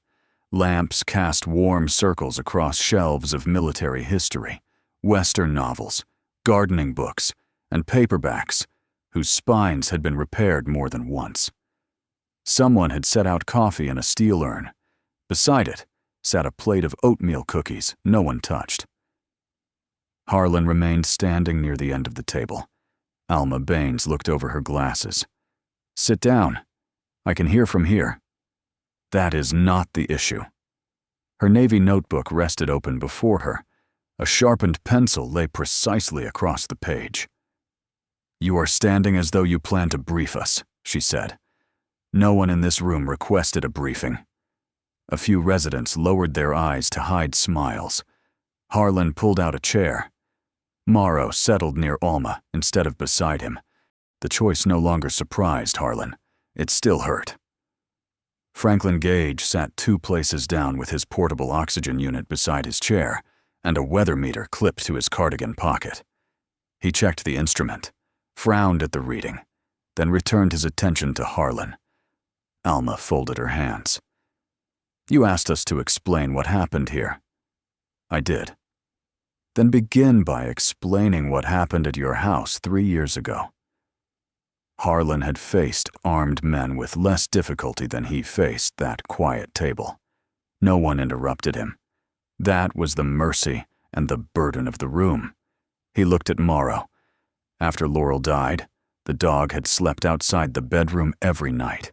Lamps cast warm circles across shelves of military history, Western novels, gardening books, and paperbacks whose spines had been repaired more than once. Someone had set out coffee in a steel urn. Beside it sat a plate of oatmeal cookies no one touched. Harlan remained standing near the end of the table. Alma Baines looked over her glasses. "Sit down. I can hear from here." "That is not the issue." Her navy notebook rested open before her. A sharpened pencil lay precisely across the page. "You are standing as though you plan to brief us," she said. "No one in this room requested a briefing." A few residents lowered their eyes to hide smiles. Harlan pulled out a chair. Morrow settled near Alma instead of beside him. The choice no longer surprised Harlan. It still hurt. Franklin Gage sat 2 places down with his portable oxygen unit beside his chair and a weather meter clipped to his cardigan pocket. He checked the instrument, frowned at the reading, then returned his attention to Harlan. Alma folded her hands. "You asked us to explain what happened here." "I did." "Then begin by explaining what happened at your house 3 years ago." Harlan had faced armed men with less difficulty than he faced that quiet table. No one interrupted him. That was the mercy and the burden of the room. He looked at Morrow. After Laurel died, the dog had slept outside the bedroom every night.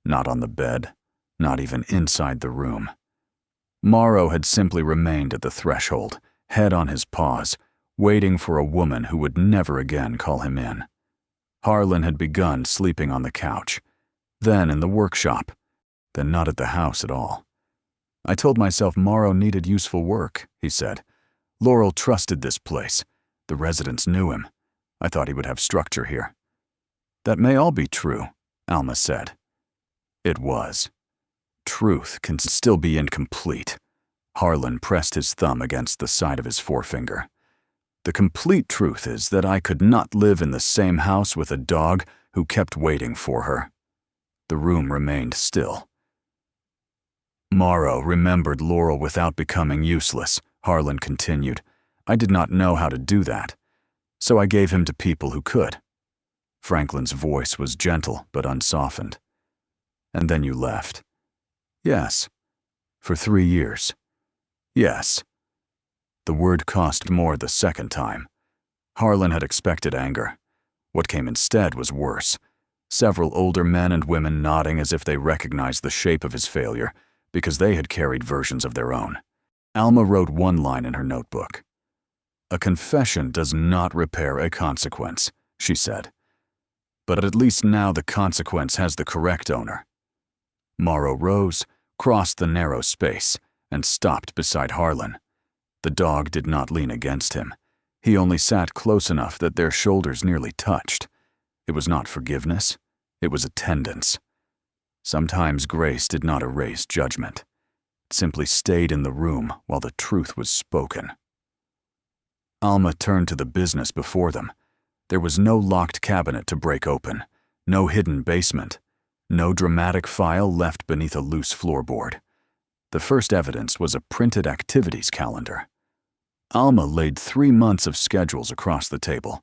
Not on the bed, not even inside the room. Morrow had simply remained at the threshold, head on his paws, waiting for a woman who would never again call him in. Harlan had begun sleeping on the couch, then in the workshop, then not at the house at all. I told myself Morrow needed useful work, he said. Laurel trusted this place. The residents knew him. I thought he would have structure here. That may all be true, Alma said. It was. Truth can still be incomplete. Harlan pressed his thumb against the side of his forefinger. The complete truth is that I could not live in the same house with a dog who kept waiting for her. The room remained still. Morrow remembered Laurel without becoming useless, Harlan continued. I did not know how to do that, so I gave him to people who could. Franklin's voice was gentle but unsoftened. And then you left. Yes. For 3 years. Yes. The word cost more the second time. Harlan had expected anger. What came instead was worse. Several older men and women nodding as if they recognized the shape of his failure, because they had carried versions of their own. Alma wrote one line in her notebook. A confession does not repair a consequence, she said. But at least now the consequence has the correct owner. Morrow rose, crossed the narrow space, and stopped beside Harlan. The dog did not lean against him. He only sat close enough that their shoulders nearly touched. It was not forgiveness, it was attendance. Sometimes grace did not erase judgment. It simply stayed in the room while the truth was spoken. Alma turned to the business before them. There was no locked cabinet to break open, no hidden basement, no dramatic file left beneath a loose floorboard. The first evidence was a printed activities calendar. Alma laid 3 months of schedules across the table.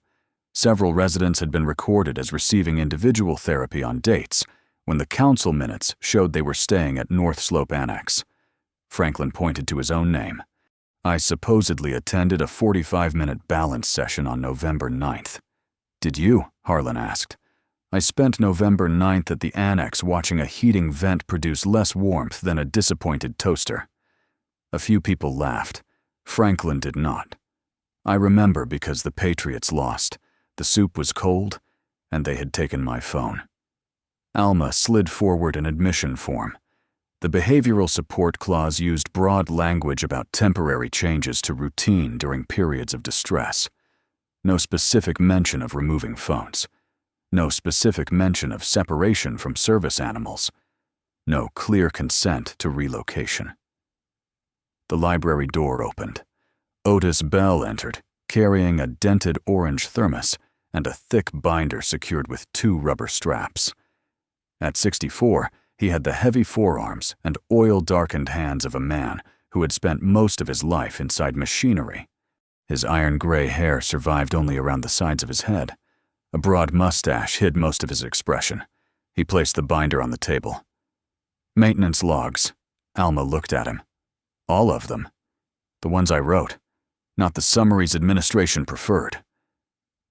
Several residents had been recorded as receiving individual therapy on dates when the council minutes showed they were staying at North Slope Annex. Franklin pointed to his own name. I supposedly attended a 45-minute balance session on November 9th. Did you? Harlan asked. I spent November 9th at the annex watching a heating vent produce less warmth than a disappointed toaster. A few people laughed. Franklin did not. I remember because the Patriots lost. The soup was cold, and they had taken my phone. Alma slid forward an admission form. The behavioral support clause used broad language about temporary changes to routine during periods of distress. No specific mention of removing phones. No specific mention of separation from service animals. No clear consent to relocation. The library door opened. Otis Bell entered, carrying a dented orange thermos and a thick binder secured with 2 rubber straps. At 64, he had the heavy forearms and oil-darkened hands of a man who had spent most of his life inside machinery. His iron-gray hair survived only around the sides of his head. A broad mustache hid most of his expression. He placed the binder on the table. Maintenance logs. Alma looked at him. All of them. The ones I wrote. Not the summaries administration preferred.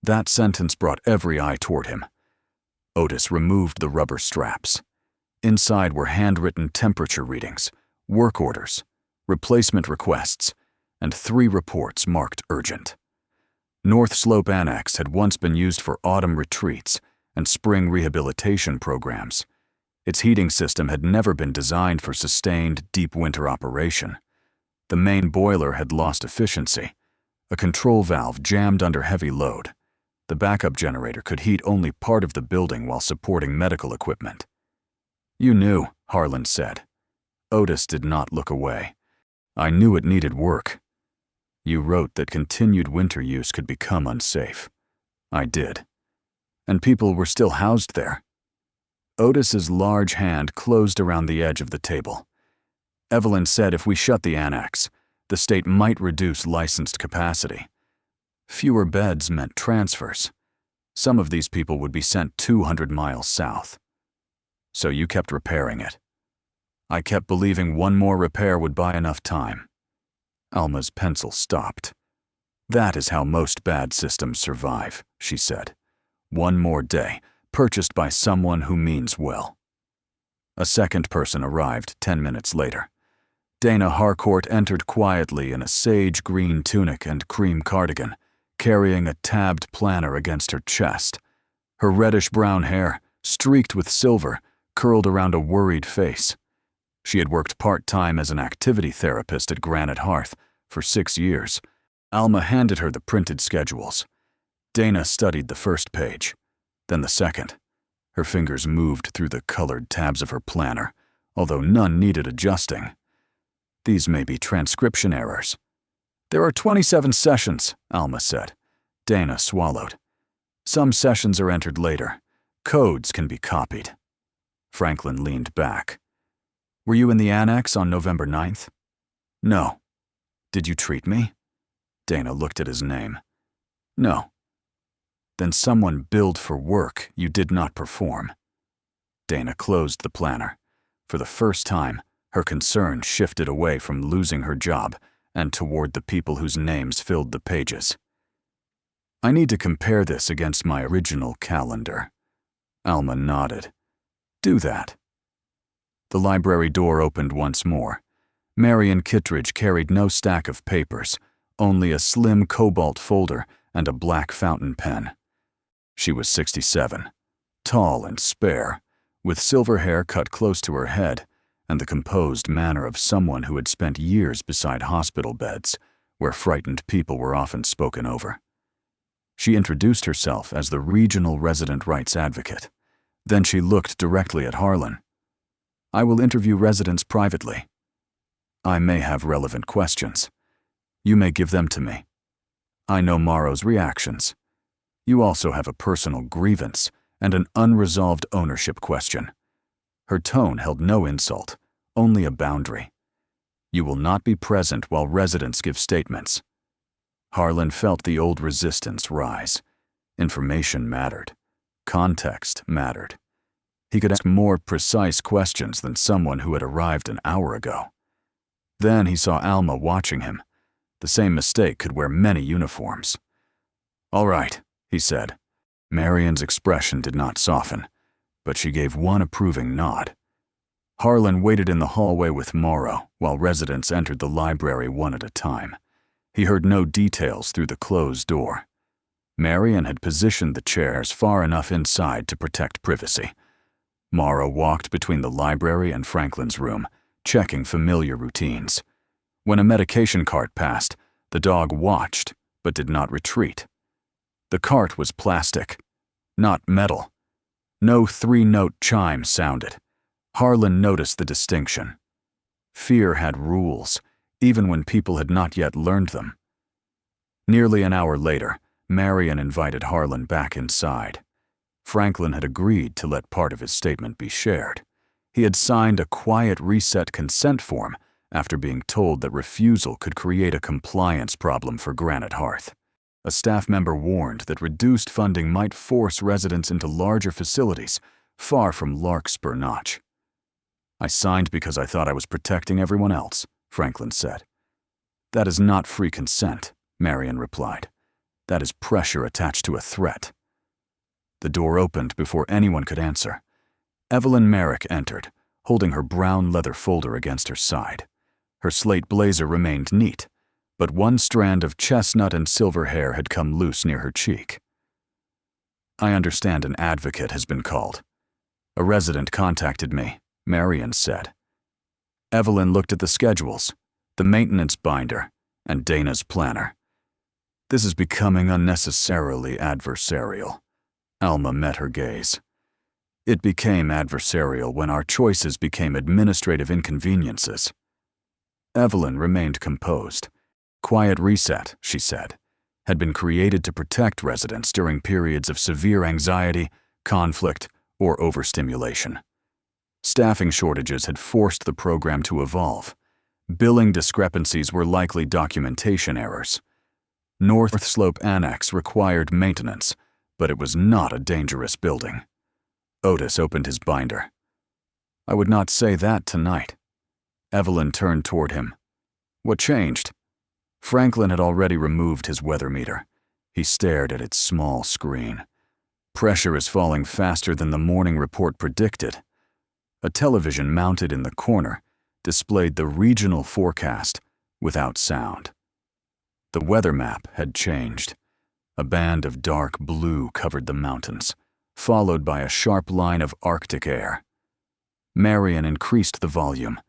That sentence brought every eye toward him. Otis removed the rubber straps. Inside were handwritten temperature readings, work orders, replacement requests, and 3 reports marked urgent. North Slope Annex had once been used for autumn retreats and spring rehabilitation programs. Its heating system had never been designed for sustained, deep winter operation. The main boiler had lost efficiency. A control valve jammed under heavy load. The backup generator could heat only part of the building while supporting medical equipment. You knew, Harlan said. Otis did not look away. I knew it needed work. You wrote that continued winter use could become unsafe. I did. And people were still housed there. Otis's large hand closed around the edge of the table. Evelyn said if we shut the annex, the state might reduce licensed capacity. Fewer beds meant transfers. Some of these people would be sent 200 miles south. So you kept repairing it. I kept believing one more repair would buy enough time. Alma's pencil stopped. That is how most bad systems survive, she said. One more day, purchased by someone who means well. A second person arrived 10 minutes later. Dana Harcourt entered quietly in a sage green tunic and cream cardigan, carrying a tabbed planner against her chest. Her reddish-brown hair, streaked with silver, curled around a worried face. She had worked part-time as an activity therapist at Granite Hearth for 6 years. Alma handed her the printed schedules. Dana studied the first page, then the second. Her fingers moved through the colored tabs of her planner, although none needed adjusting. These may be transcription errors. There are 27 sessions, Alma said. Dana swallowed. Some sessions are entered later. Codes can be copied. Franklin leaned back. Were you in the annex on November 9th? No. Did you treat me? Dana looked at his name. No. Then someone billed for work you did not perform. Dana closed the planner. For the first time, her concern shifted away from losing her job and toward the people whose names filled the pages. I need to compare this against my original calendar. Alma nodded. Do that. The library door opened once more. Marion Kittredge carried no stack of papers, only a slim cobalt folder and a black fountain pen. She was 67, tall and spare, with silver hair cut close to her head, and the composed manner of someone who had spent years beside hospital beds, where frightened people were often spoken over. She introduced herself as the regional resident rights advocate. Then she looked directly at Harlan. I will interview residents privately. I may have relevant questions. You may give them to me. I know Morrow's reactions. You also have a personal grievance and an unresolved ownership question. Her tone held no insult, only a boundary. You will not be present while residents give statements. Harlan felt the old resistance rise. Information mattered. Context mattered. He could ask more precise questions than someone who had arrived an hour ago. Then he saw Alma watching him. The same mistake could wear many uniforms. All right, he said. Marion's expression did not soften, but she gave one approving nod. Harlan waited in the hallway with Morrow while residents entered the library one at a time. He heard no details through the closed door. Marion had positioned the chairs far enough inside to protect privacy. Morrow walked between the library and Franklin's room, checking familiar routines. When a medication cart passed, the dog watched but did not retreat. The cart was plastic, not metal. No 3-note chime sounded. Harlan noticed the distinction. Fear had rules, even when people had not yet learned them. Nearly an hour later, Marion invited Harlan back inside. Franklin had agreed to let part of his statement be shared. He had signed a quiet reset consent form after being told that refusal could create a compliance problem for Granite Hearth. A staff member warned that reduced funding might force residents into larger facilities, far from Larkspur Notch. I signed because I thought I was protecting everyone else, Franklin said. That is not free consent, Marion replied. That is pressure attached to a threat. The door opened before anyone could answer. Evelyn Merrick entered, holding her brown leather folder against her side. Her slate blazer remained neat, but one strand of chestnut and silver hair had come loose near her cheek. I understand an advocate has been called. A resident contacted me, Marion said. Evelyn looked at the schedules, the maintenance binder, and Dana's planner. This is becoming unnecessarily adversarial. Alma met her gaze. It became adversarial when our choices became administrative inconveniences. Evelyn remained composed. Quiet reset, she said, had been created to protect residents during periods of severe anxiety, conflict, or overstimulation. Staffing shortages had forced the program to evolve. Billing discrepancies were likely documentation errors. North Slope Annex required maintenance, but it was not a dangerous building. Otis opened his binder. I would not say that tonight. Evelyn turned toward him. What changed? Franklin had already removed his weather meter. He stared at its small screen. Pressure is falling faster than the morning report predicted. A television mounted in the corner displayed the regional forecast without sound. The weather map had changed. A band of dark blue covered the mountains, followed by a sharp line of Arctic air. Marion increased the volume.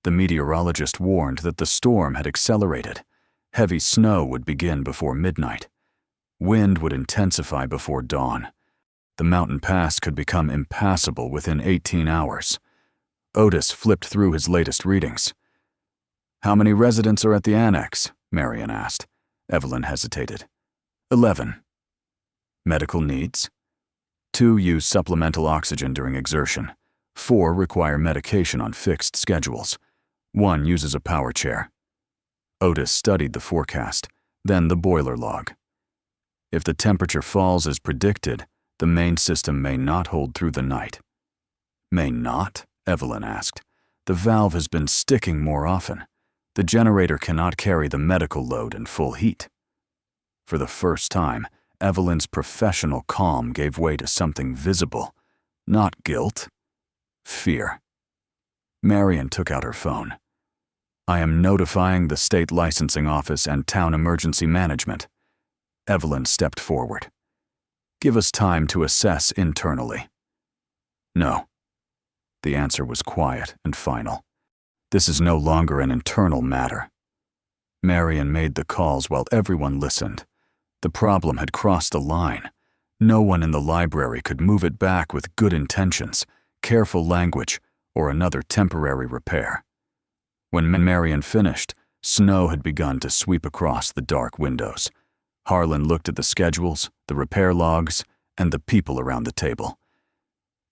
The meteorologist warned that the storm had accelerated. Heavy snow would begin before midnight. Wind would intensify before dawn. The mountain pass could become impassable within 18 hours. Otis flipped through his latest readings. "How many residents are at the annex?" Marion asked. Evelyn hesitated. 11. Medical needs? 2 use supplemental oxygen during exertion. 4 require medication on fixed schedules. 1 uses a power chair. Otis studied the forecast, then the boiler log. If the temperature falls as predicted, the main system may not hold through the night. May not? Evelyn asked. The valve has been sticking more often. The generator cannot carry the medical load in full heat. For the first time, Evelyn's professional calm gave way to something visible. Not guilt. Fear. Marion took out her phone. "I am notifying the state licensing office and town emergency management." Evelyn stepped forward. "Give us time to assess internally." "No." The answer was quiet and final. "This is no longer an internal matter." Marion made the calls while everyone listened. The problem had crossed a line. No one in the library could move it back with good intentions, careful language, or another temporary repair. When Marion finished, snow had begun to sweep across the dark windows. Harlan looked at the schedules, the repair logs, and the people around the table.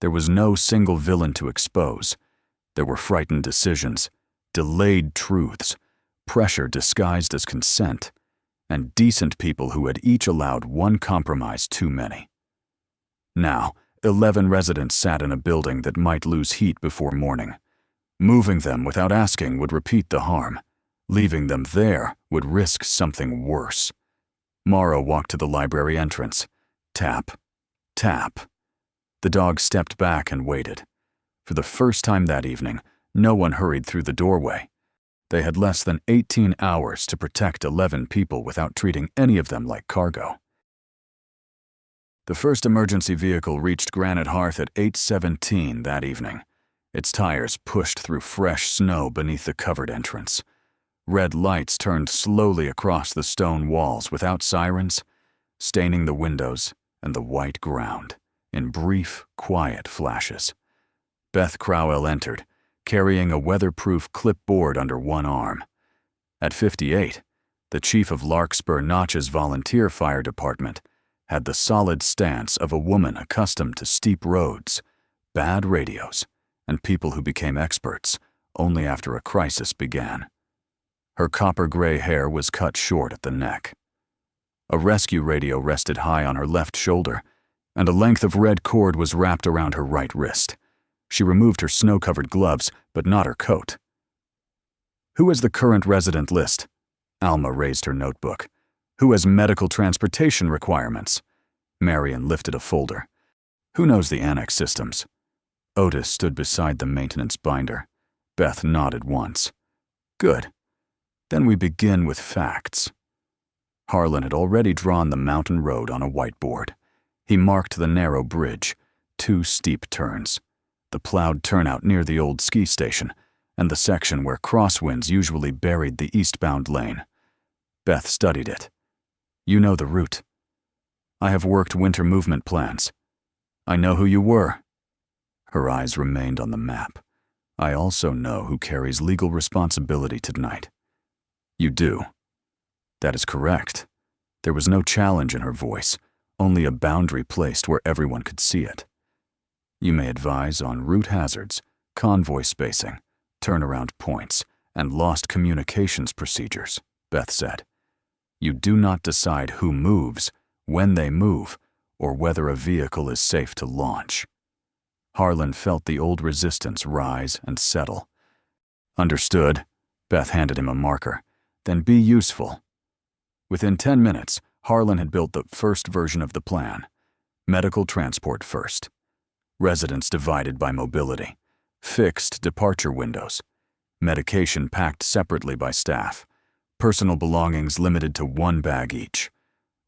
There was no single villain to expose. There were frightened decisions, delayed truths, pressure disguised as consent, and decent people who had each allowed one compromise too many. Now, 11 residents sat in a building that might lose heat before morning. Moving them without asking would repeat the harm. Leaving them there would risk something worse. Morrow walked to the library entrance. Tap. Tap. The dog stepped back and waited. For the first time that evening, no one hurried through the doorway. They had less than 18 hours to protect 11 people without treating any of them like cargo. The first emergency vehicle reached Granite Hearth at 8:17 that evening. Its tires pushed through fresh snow beneath the covered entrance. Red lights turned slowly across the stone walls without sirens, staining the windows and the white ground in brief, quiet flashes. Beth Crowell entered, carrying a weatherproof clipboard under one arm. At 58, the chief of Larkspur Notch's volunteer fire department had the solid stance of a woman accustomed to steep roads, bad radios, and people who became experts only after a crisis began. Her copper-gray hair was cut short at the neck. A rescue radio rested high on her left shoulder, and a length of red cord was wrapped around her right wrist. She removed her snow-covered gloves, but not her coat. "Who has the current resident list?" Alma raised her notebook. "Who has medical transportation requirements?" Marion lifted a folder. "Who knows the annex systems?" Otis stood beside the maintenance binder. Beth nodded once. "Good. Then we begin with facts." Harlan had already drawn the mountain road on a whiteboard. He marked the narrow bridge, 2 steep turns, the plowed turnout near the old ski station, and the section where crosswinds usually buried the eastbound lane. Beth studied it. "You know the route." "I have worked winter movement plans." "I know who you were." Her eyes remained on the map. "I also know who carries legal responsibility tonight." "You do." "That is correct." There was no challenge in her voice, only a boundary placed where everyone could see it. "You may advise on route hazards, convoy spacing, turnaround points, and lost communications procedures," Beth said. "You do not decide who moves, when they move, or whether a vehicle is safe to launch." Harlan felt the old resistance rise and settle. "Understood." Beth handed him a marker. "Then be useful." Within 10 minutes, Harlan had built the first version of the plan. Medical transport first. Residents divided by mobility. Fixed departure windows. Medication packed separately by staff. Personal belongings limited to 1 bag each.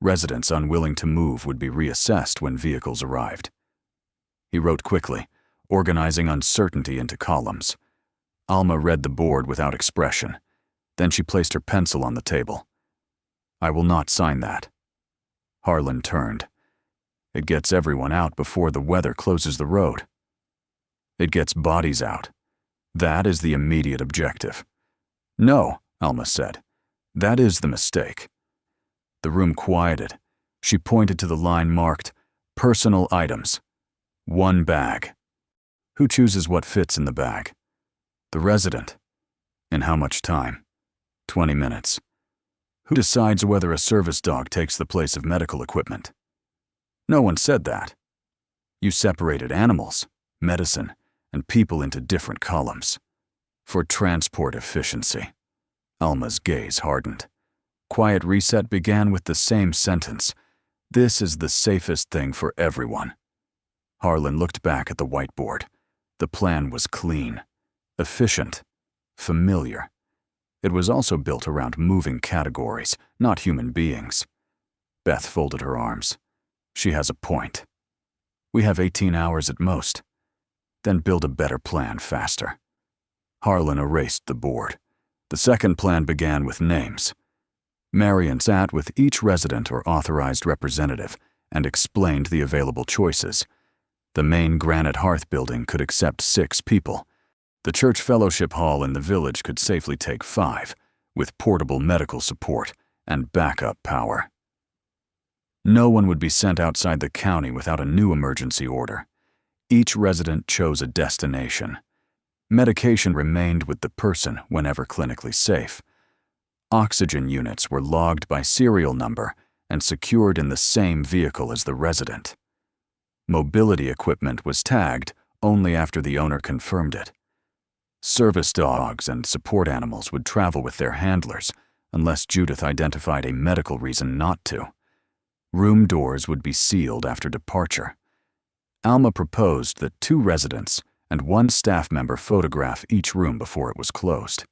Residents unwilling to move would be reassessed when vehicles arrived. He wrote quickly, organizing uncertainty into columns. Alma read the board without expression. Then she placed her pencil on the table. "I will not sign that." Harlan turned. "It gets everyone out before the weather closes the road." "It gets bodies out. That is the immediate objective." "No," Alma said. "That is the mistake." The room quieted. She pointed to the line marked, "Personal items. 1 bag." "Who chooses what fits in the bag?" "The resident." "In how much time?" 20 minutes. "Who decides whether a service dog takes the place of medical equipment?" "No one said that." "You separated animals, medicine, and people into different columns. For transport efficiency." Alma's gaze hardened. Quiet reset began with the same sentence. "This is the safest thing for everyone." Harlan looked back at the whiteboard. The plan was clean, efficient, familiar. It was also built around moving categories, not human beings. Beth folded her arms. "She has a point. We have 18 hours at most. Then build a better plan faster." Harlan erased the board. The second plan began with names. Marion sat with each resident or authorized representative and explained the available choices. The main Granite Hearth building could accept 6 people. The church fellowship hall in the village could safely take 5, with portable medical support and backup power. No one would be sent outside the county without a new emergency order. Each resident chose a destination. Medication remained with the person whenever clinically safe. Oxygen units were logged by serial number and secured in the same vehicle as the resident. Mobility equipment was tagged only after the owner confirmed it. Service dogs and support animals would travel with their handlers unless Judith identified a medical reason not to. Room doors would be sealed after departure. Alma proposed that 2 residents and 1 staff member photograph each room before it was closed.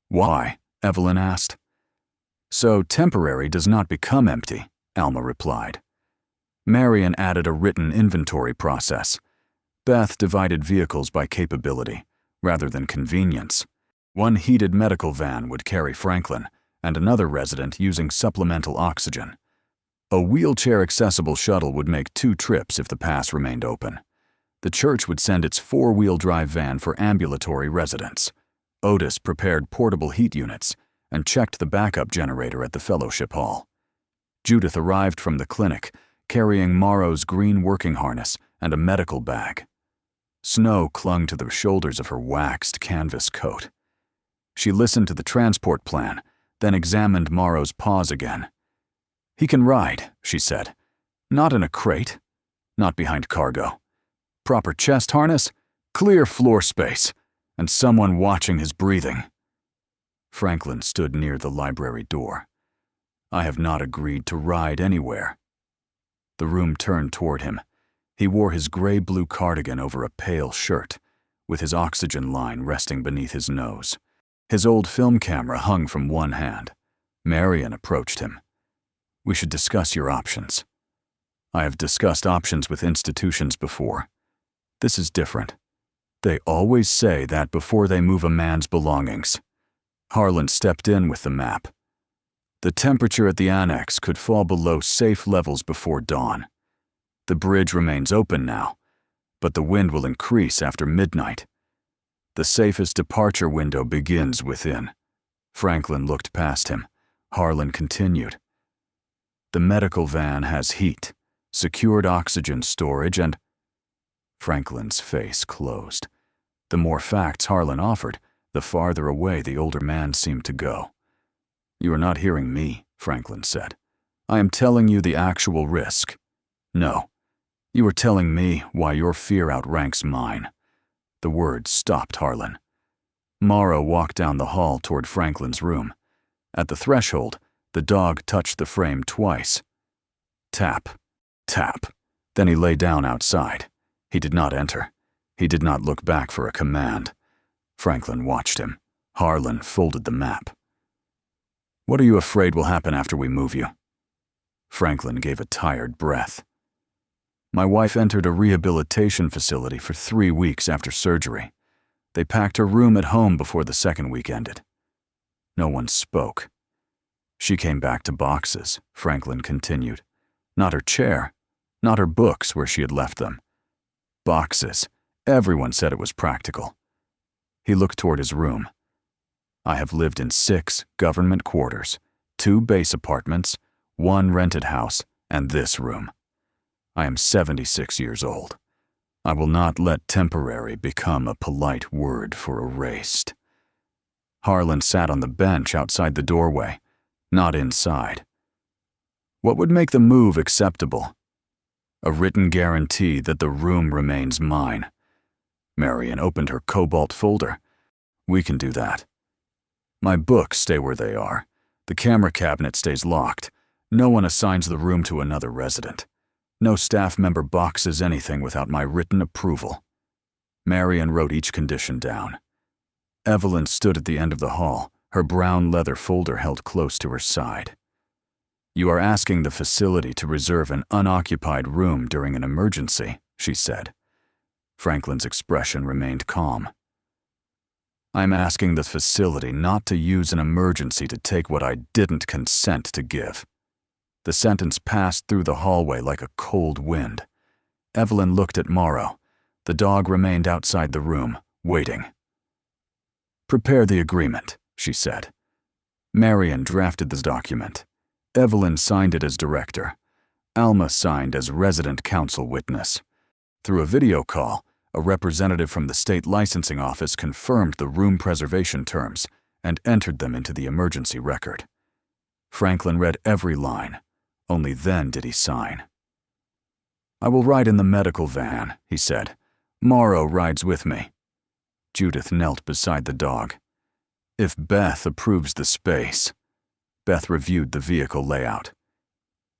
"Why?" Evelyn asked. "So temporary does not become empty," Alma replied. Marion added a written inventory process. Beth divided vehicles by capability, rather than convenience. 1 heated medical van would carry Franklin, and another resident using supplemental oxygen. A wheelchair-accessible shuttle would make 2 trips if the pass remained open. The church would send its 4-wheel-drive van for ambulatory residents. Otis prepared portable heat units and checked the backup generator at the fellowship hall. Judith arrived from the clinic, carrying Morrow's green working harness and a medical bag. Snow clung to the shoulders of her waxed canvas coat. She listened to the transport plan, then examined Morrow's paws again. "He can ride," she said. "Not in a crate. Not behind cargo. Proper chest harness, clear floor space, and someone watching his breathing." Franklin stood near the library door. "I have not agreed to ride anywhere." The room turned toward him. He wore his gray-blue cardigan over a pale shirt, with his oxygen line resting beneath his nose. His old film camera hung from one hand. Marion approached him. "We should discuss your options." "I have discussed options with institutions before. This is different. They always say that before they move a man's belongings." Harlan stepped in with the map. "The temperature at the annex could fall below safe levels before dawn. The bridge remains open now, but the wind will increase after midnight. The safest departure window begins within." Franklin looked past him. Harlan continued. "The medical van has heat, secured oxygen storage, and—" Franklin's face closed. The more facts Harlan offered, the farther away the older man seemed to go. "You are not hearing me," Franklin said. "I am telling you the actual risk. No, you are telling me why your fear outranks mine." The words stopped Harlan. Morrow walked down the hall toward Franklin's room. At the threshold, the dog touched the frame twice. Tap, tap. Then he lay down outside. He did not enter. He did not look back for a command. Franklin watched him. Harlan folded the map. "What are you afraid will happen after we move you?" Franklin gave a tired breath. My wife entered a rehabilitation facility for 3 weeks after surgery. They packed her room at home before the second week ended. No one spoke. She came back to boxes, Franklin continued. Not her chair, not her books where she had left them. Boxes. Everyone said it was practical. He looked toward his room. I have lived in 6 government quarters, 2 base apartments, 1 rented house, and this room. I am 76 years old. I will not let temporary become a polite word for erased. Harlan sat on the bench outside the doorway, not inside. What would make the move acceptable? A written guarantee that the room remains mine. Marion opened her cobalt folder. We can do that. My books stay where they are. The camera cabinet stays locked. No one assigns the room to another resident. No staff member boxes anything without my written approval. Marion wrote each condition down. Evelyn stood at the end of the hall, her brown leather folder held close to her side. You are asking the facility to reserve an unoccupied room during an emergency, she said. Franklin's expression remained calm. I'm asking the facility not to use an emergency to take what I didn't consent to give. The sentence passed through the hallway like a cold wind. Evelyn looked at Morrow. The dog remained outside the room, waiting. Prepare the agreement, she said. Marion drafted the document. Evelyn signed it as director. Alma signed as resident counsel witness. Through a video call, a representative from the state licensing office confirmed the room preservation terms and entered them into the emergency record. Franklin read every line. Only then did he sign. I will ride in the medical van, he said. Morrow rides with me. Judith knelt beside the dog. If Beth approves the space. Beth reviewed the vehicle layout.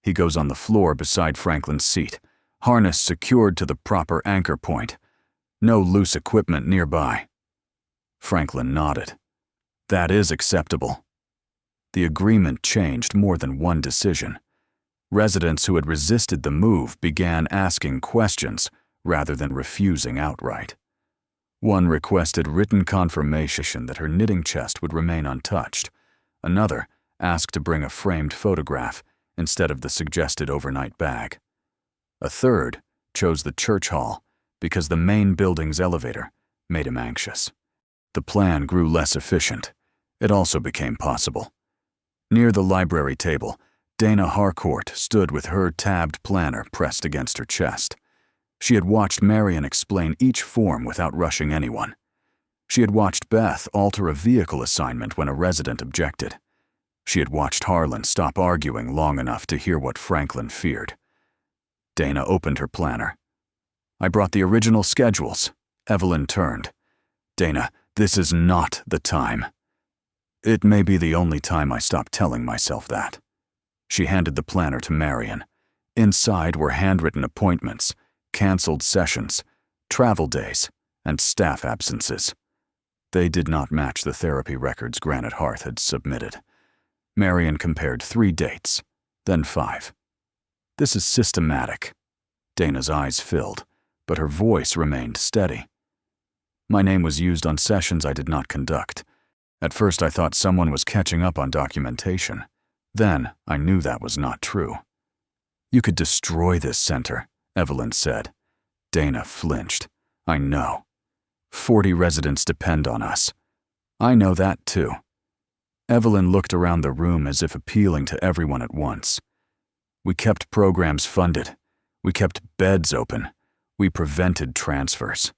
He goes on the floor beside Franklin's seat, harness secured to the proper anchor point. No loose equipment nearby. Franklin nodded. That is acceptable. The agreement changed more than one decision. Residents who had resisted the move began asking questions rather than refusing outright. One requested written confirmation that her knitting chest would remain untouched. Another asked to bring a framed photograph instead of the suggested overnight bag. A third chose the church hall because the main building's elevator made him anxious. The plan grew less efficient. It also became possible. Near the library table, Dana Harcourt stood with her tabbed planner pressed against her chest. She had watched Marion explain each form without rushing anyone. She had watched Beth alter a vehicle assignment when a resident objected. She had watched Harlan stop arguing long enough to hear what Franklin feared. Dana opened her planner. I brought the original schedules. Evelyn turned. Dana, this is not the time. It may be the only time I stop telling myself that. She handed the planner to Marion. Inside were handwritten appointments, canceled sessions, travel days, and staff absences. They did not match the therapy records Granite Hearth had submitted. Marion compared 3 dates, then 5. This is systematic. Dana's eyes filled, but her voice remained steady. My name was used on sessions I did not conduct. At first I thought someone was catching up on documentation. Then I knew that was not true. You could destroy this center, Evelyn said. Dana flinched. I know. 40 residents depend on us. I know that too. Evelyn looked around the room as if appealing to everyone at once. We kept programs funded. We kept beds open. We prevented transfers.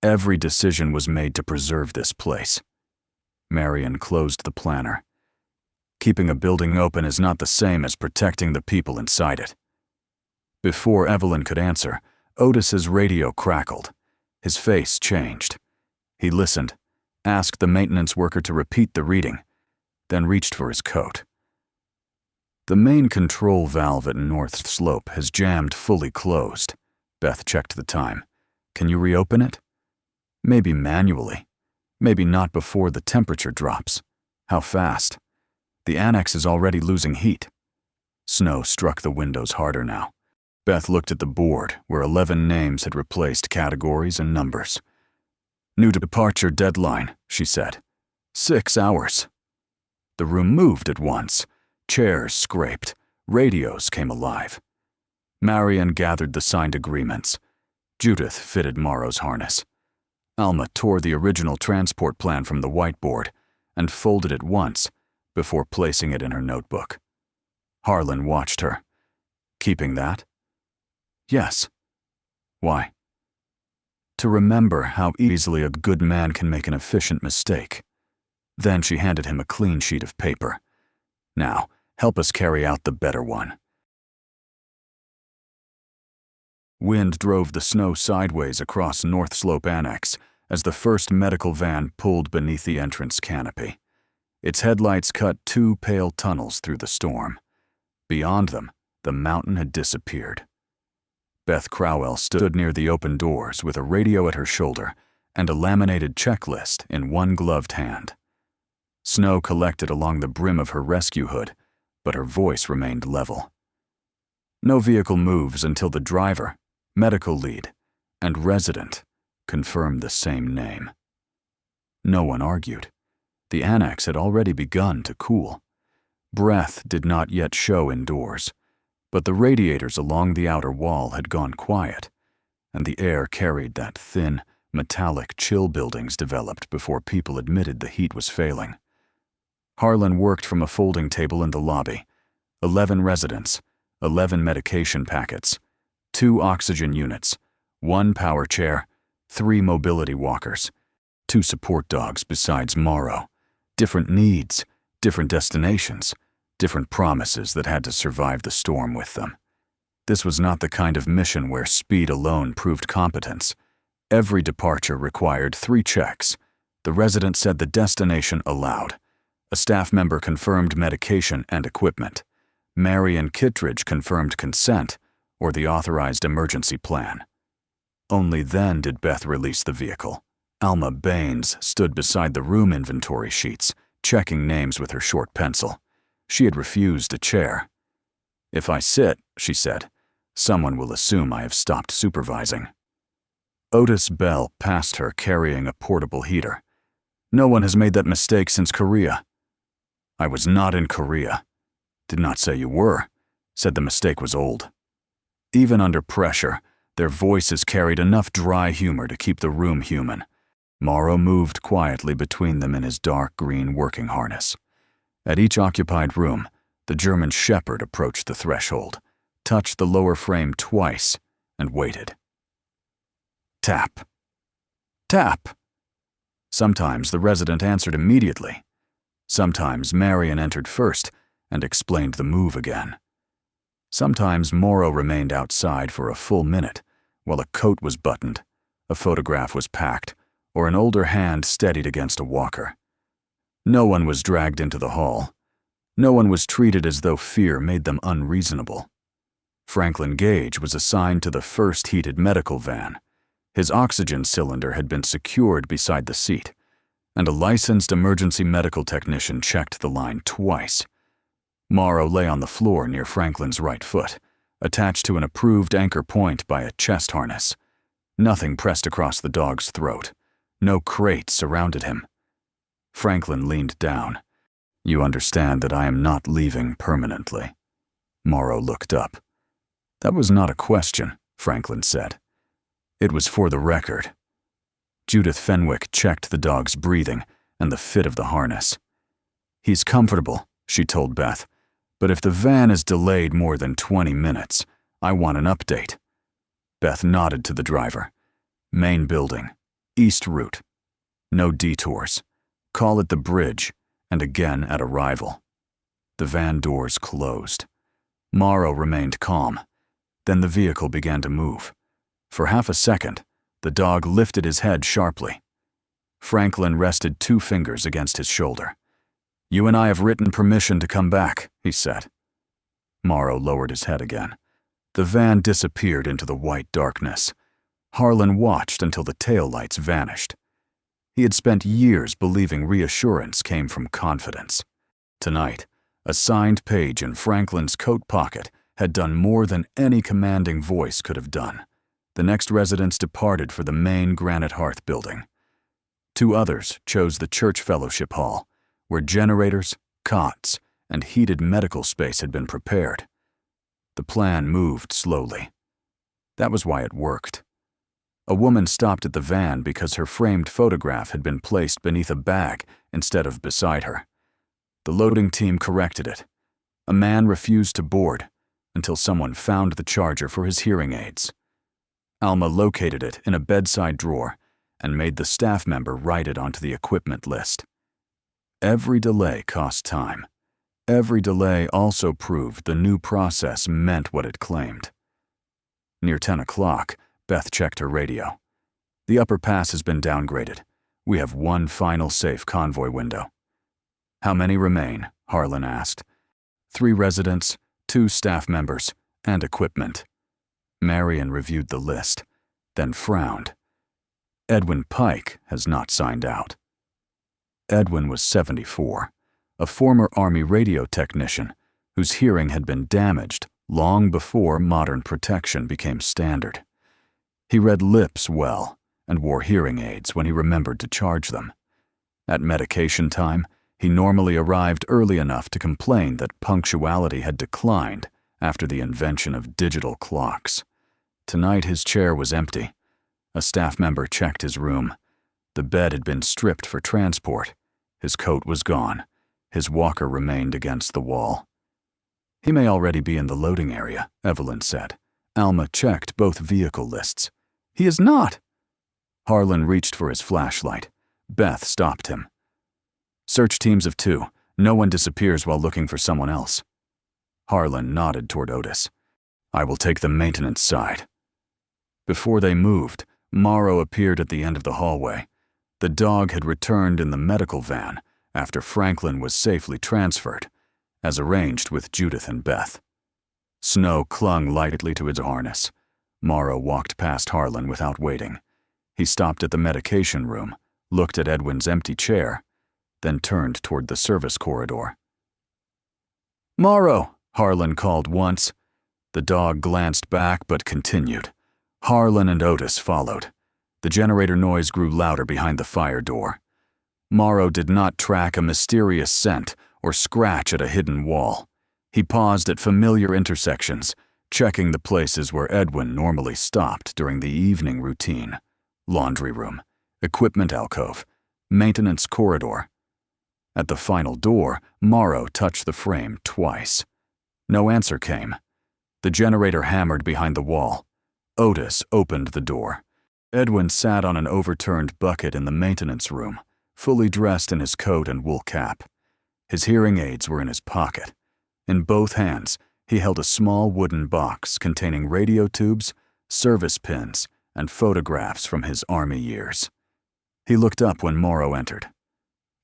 Every decision was made to preserve this place. Marion closed the planner. Keeping a building open is not the same as protecting the people inside it. Before Evelyn could answer, Otis's radio crackled. His face changed. He listened, asked the maintenance worker to repeat the reading, then reached for his coat. The main control valve at North Slope has jammed fully closed. Beth checked the time. Can you reopen it? Maybe manually. Maybe not before the temperature drops. How fast? The annex is already losing heat. Snow struck the windows harder now. Beth looked at the board, where 11 names had replaced categories and numbers. "New departure deadline," she said. 6 hours. The room moved at once. Chairs scraped. Radios came alive. Marion gathered the signed agreements. Judith fitted Morrow's harness. Alma tore the original transport plan from the whiteboard and folded it once before placing it in her notebook. Harlan watched her. "Keeping that?" "Yes." "Why?" "To remember how easily a good man can make an efficient mistake." Then she handed him a clean sheet of paper. "Now, help us carry out the better one." Wind drove the snow sideways across North Slope Annex as the first medical van pulled beneath the entrance canopy. Its headlights cut 2 pale tunnels through the storm. Beyond them, the mountain had disappeared. Beth Crowell stood near the open doors with a radio at her shoulder and a laminated checklist in one gloved hand. Snow collected along the brim of her rescue hood, but her voice remained level. "No vehicle moves until the driver, medical lead, and resident confirmed the same name." No one argued. The annex had already begun to cool. Breath did not yet show indoors, but the radiators along the outer wall had gone quiet, and the air carried that thin, metallic chill buildings developed before people admitted the heat was failing. Harlan worked from a folding table in the lobby. 11 residents, 11 medication packets, 2 oxygen units, 1 power chair, 3 mobility walkers, 2 support dogs besides Morrow. Different needs, different destinations, different promises that had to survive the storm with them. This was not the kind of mission where speed alone proved competence. Every departure required 3 checks. The resident said the destination allowed. A staff member confirmed medication and equipment. Marion Kittredge confirmed consent or the authorized emergency plan. Only then did Beth release the vehicle. Alma Baines stood beside the room inventory sheets, checking names with her short pencil. She had refused a chair. "If I sit," she said, "someone will assume I have stopped supervising." Otis Bell passed her carrying a portable heater. "No one has made that mistake since Korea." "I was not in Korea." "Did not say you were. Said the mistake was old." Even under pressure, their voices carried enough dry humor to keep the room human. Morrow moved quietly between them in his dark green working harness. At each occupied room, the German shepherd approached the threshold, touched the lower frame twice, and waited. Tap. Tap. Sometimes the resident answered immediately. Sometimes Marion entered first and explained the move again. Sometimes Morrow remained outside for a full minute while a coat was buttoned, a photograph was packed, or an older hand steadied against a walker. No one was dragged into the hall. No one was treated as though fear made them unreasonable. Franklin Gage was assigned to the first heated medical van. His oxygen cylinder had been secured beside the seat, and a licensed emergency medical technician checked the line twice. Morrow lay on the floor near Franklin's right foot, attached to an approved anchor point by a chest harness. Nothing pressed across the dog's throat. No crate surrounded him. Franklin leaned down. "You understand that I am not leaving permanently." Morrow looked up. "That was not a question," Franklin said. "It was for the record." Judith Fenwick checked the dog's breathing and the fit of the harness. "He's comfortable," she told Beth, "but if the van is delayed more than 20 minutes, I want an update." Beth nodded to the driver. "Main building. East route. No detours. Call at the bridge, and again at arrival." The van doors closed. Morrow remained calm. Then the vehicle began to move. For half a second, the dog lifted his head sharply. Franklin rested 2 fingers against his shoulder. "You and I have written permission to come back," he said. Morrow lowered his head again. The van disappeared into the white darkness. Harlan watched until the taillights vanished. He had spent years believing reassurance came from confidence. Tonight, A signed page in Franklin's coat pocket had done more than any commanding voice could have done. The next residents departed for the main Granite Hearth building. 2 others chose the church fellowship hall, where generators, cots, and heated medical space had been prepared. The plan moved slowly. That was why it worked. A woman stopped at the van because her framed photograph had been placed beneath a bag instead of beside her. The loading team corrected it. A man refused to board until someone found the charger for his hearing aids. Alma located it in a bedside drawer and made the staff member write it onto the equipment list. Every delay cost time. Every delay also proved the new process meant what it claimed. Near 10 o'clock, Beth checked her radio. The upper pass has been downgraded. We have 1 final safe convoy window. How many remain? Harlan asked. 3 residents, 2 staff members, and equipment. Marion reviewed the list, then frowned. Edwin Pike has not signed out. Edwin was 74, a former Army radio technician whose hearing had been damaged long before modern protection became standard. He read lips well and wore hearing aids when he remembered to charge them. At medication time, he normally arrived early enough to complain that punctuality had declined after the invention of digital clocks. Tonight his chair was empty. A staff member checked his room. The bed had been stripped for transport. His coat was gone. His walker remained against the wall. He may already be in the loading area, Evelyn said. Alma checked both vehicle lists. He is not. Harlan reached for his flashlight. Beth stopped him. Search teams of 2. No one disappears while looking for someone else. Harlan nodded toward Otis. I will take the maintenance side. Before they moved, Morrow appeared at the end of the hallway. The dog had returned in the medical van after Franklin was safely transferred, as arranged with Judith and Beth. Snow clung lightly to his harness. Morrow walked past Harlan without waiting. He stopped at the medication room, looked at Edwin's empty chair, then turned toward the service corridor. Morrow, Harlan called once. The dog glanced back but continued. Harlan and Otis followed. The generator noise grew louder behind the fire door. Morrow did not track a mysterious scent or scratch at a hidden wall. He paused at familiar intersections, checking the places where Edwin normally stopped during the evening routine. Laundry room, equipment alcove, maintenance corridor. At the final door, Morrow touched the frame twice. No answer came. The generator hammered behind the wall. Otis opened the door. Edwin sat on an overturned bucket in the maintenance room, fully dressed in his coat and wool cap. His hearing aids were in his pocket. In both hands, he held a small wooden box containing radio tubes, service pins, and photographs from his Army years. He looked up when Morrow entered.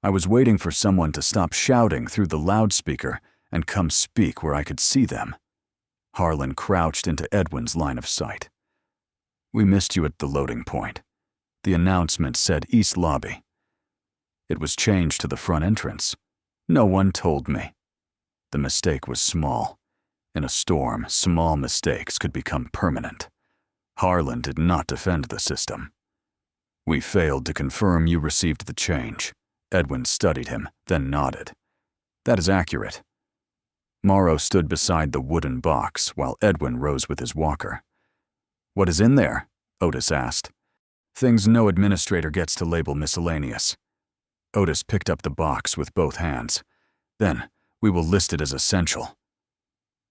I was waiting for someone to stop shouting through the loudspeaker and come speak where I could see them. Harlan crouched into Edwin's line of sight. We missed you at the loading point. The announcement said East Lobby. It was changed to the front entrance. No one told me. The mistake was small. In a storm, small mistakes could become permanent. Harlan did not defend the system. We failed to confirm you received the change. Edwin studied him, then nodded. That is accurate. Morrow stood beside the wooden box while Edwin rose with his walker. What is in there? Otis asked. Things no administrator gets to label miscellaneous. Otis picked up the box with both hands. Then, we will list it as essential.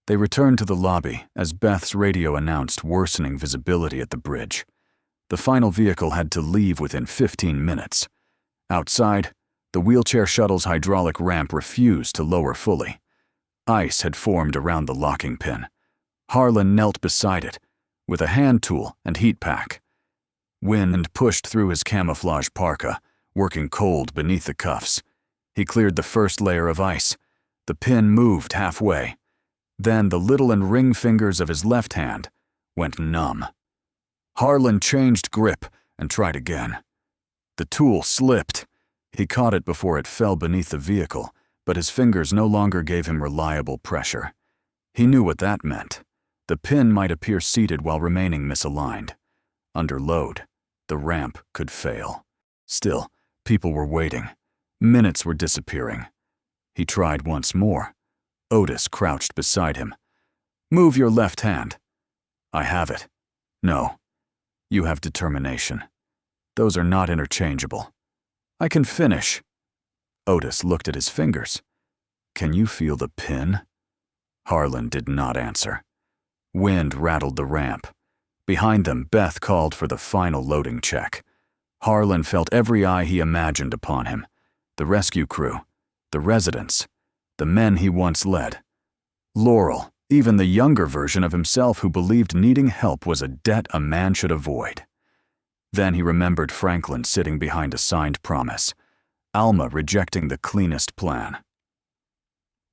They returned to the lobby as Beth's radio announced worsening visibility at the bridge. The final vehicle had to leave within 15 minutes. Outside, the wheelchair shuttle's hydraulic ramp refused to lower fully. Ice had formed around the locking pin. Harlan knelt beside it, with a hand tool and heat pack. Wind pushed through his camouflage parka, working cold beneath the cuffs. He cleared the first layer of ice. The pin moved halfway. Then the little and ring fingers of his left hand went numb. Harlan changed grip and tried again. The tool slipped. He caught it before it fell beneath the vehicle, but his fingers no longer gave him reliable pressure. He knew what that meant. The pin might appear seated while remaining misaligned. Under load, the ramp could fail. Still, people were waiting. Minutes were disappearing. He tried once more. Otis crouched beside him. "Move your left hand." "I have it." "No. You have determination. Those are not interchangeable." "I can finish." Otis looked at his fingers. "Can you feel the pin?" Harlan did not answer. Wind rattled the ramp. Behind them, Beth called for the final loading check. Harlan felt every eye he imagined upon him. The rescue crew, the residents, the men he once led. Laurel, even the younger version of himself who believed needing help was a debt a man should avoid. Then he remembered Franklin sitting behind a signed promise. Alma rejecting the cleanest plan.